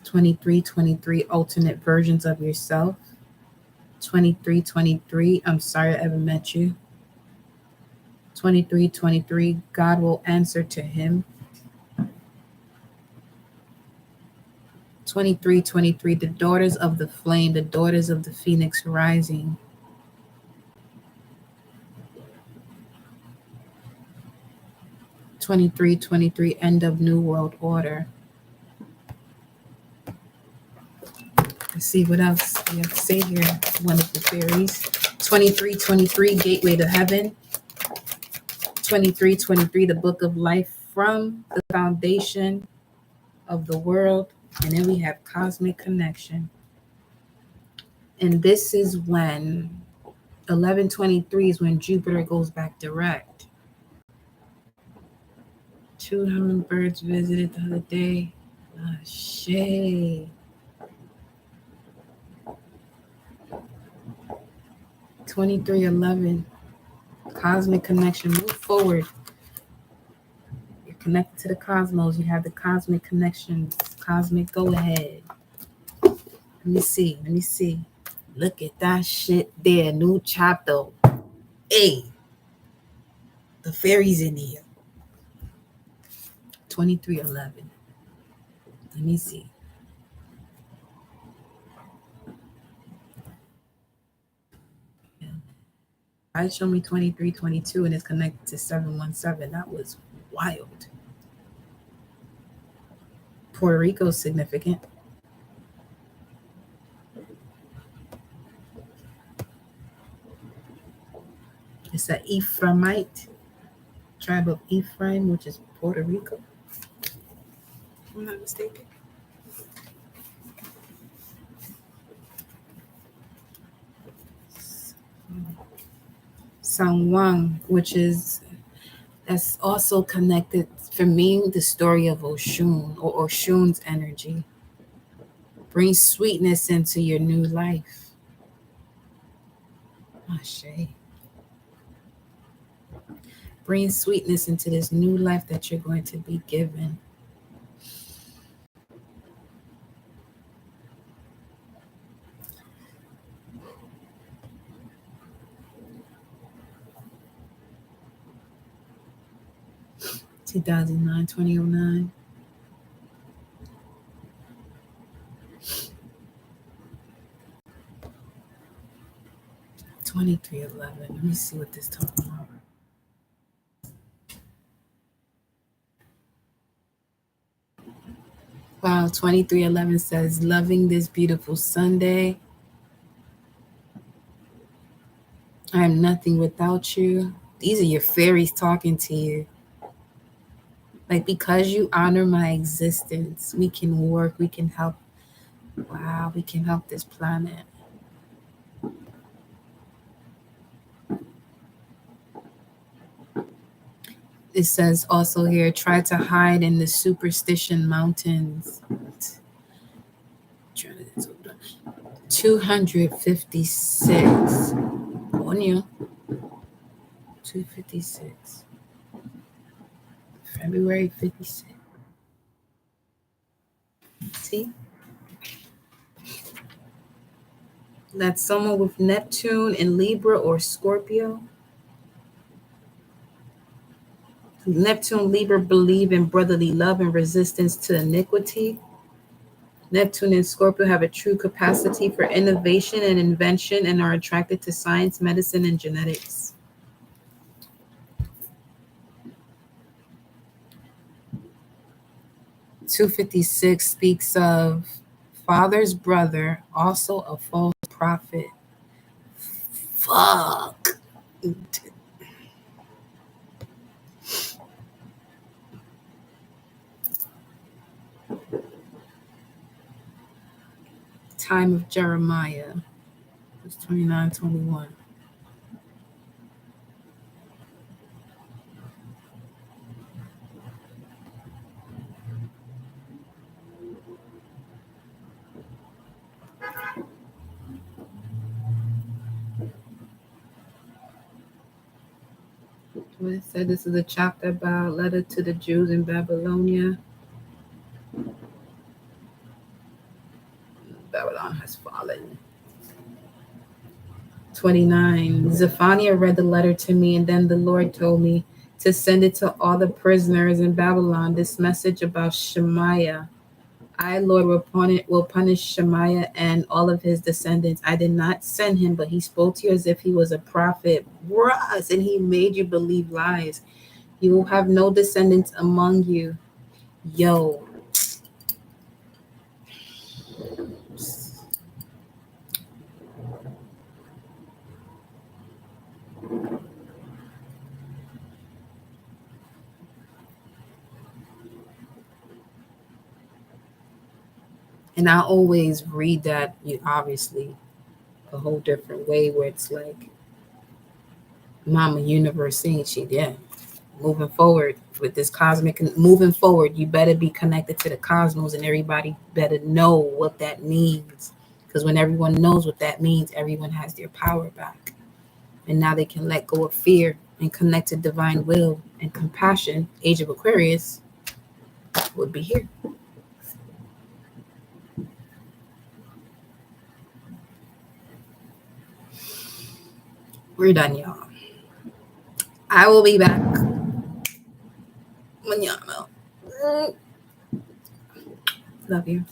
23, 23, alternate versions of yourself. 23, 23, I'm sorry I ever met you. 23, 23, God will answer to him. 23, 23, the daughters of the flame, the daughters of the phoenix rising. 2323, end of New World Order. Let's see what else we have to say here. Wonderful fairies. 2323, gateway to heaven. 2323, the book of life from the foundation of the world. And then we have cosmic connection. And this is when 1123 is when Jupiter goes back direct. 2 hummingbirds visited the other day. Ashe. 2311, cosmic connection. Move forward. You're connected to the cosmos. You have the cosmic connections. Cosmic go ahead. Let me see. Look at that shit there. New chapter. Hey, the fairies in here. 2311. Let me see. I showed me 2322 and it's connected to 717. That was wild. Puerto Rico's significant. It's an Ephraimite tribe of Ephraim, which is Puerto Rico. If I'm not mistaken. San Juan, which is, that's also connected for me, the story of Oshun or Oshun's energy. Bring sweetness into your new life. Ashe. Bring sweetness into this new life that you're going to be given. (2009, 2009). (2311). Let me see what this talking about. Wow, 2311 says, loving this beautiful Sunday. I am nothing without you. These are your fairies talking to you. Like, because you honor my existence, we can work, we can help. Wow, we can help this planet. It says also here, try to hide in the superstition mountains. 256. On you. 256. February 56. See? That's someone with Neptune in Libra or Scorpio. Neptune, Libra believe in brotherly love and resistance to iniquity. Neptune and Scorpio have a true capacity for innovation and invention and are attracted to science, medicine, and genetics. (256) speaks of father's brother, also a false prophet. Fuck. Time of Jeremiah. It's 29:21. What it said, this is a chapter about letter to the Jews in Babylonia. Babylon has fallen. 29. Zephaniah read the letter to me, and then the Lord told me to send it to all the prisoners in Babylon. This message about Shemaiah. I, Lord, will punish Shemaiah and all of his descendants. I did not send him, but he spoke to you as if he was a prophet. Russ, and he made you believe lies. You will have no descendants among you. Yo. And I always read that, obviously, a whole different way where it's like Mama Universe saying shit, yeah. Moving forward with this moving forward, you better be connected to the cosmos, and everybody better know what that means. Because when everyone knows what that means, everyone has their power back. And now they can let go of fear and connect to divine will and compassion. Age of Aquarius would be here. We're done, y'all. I will be back mañana. Love you.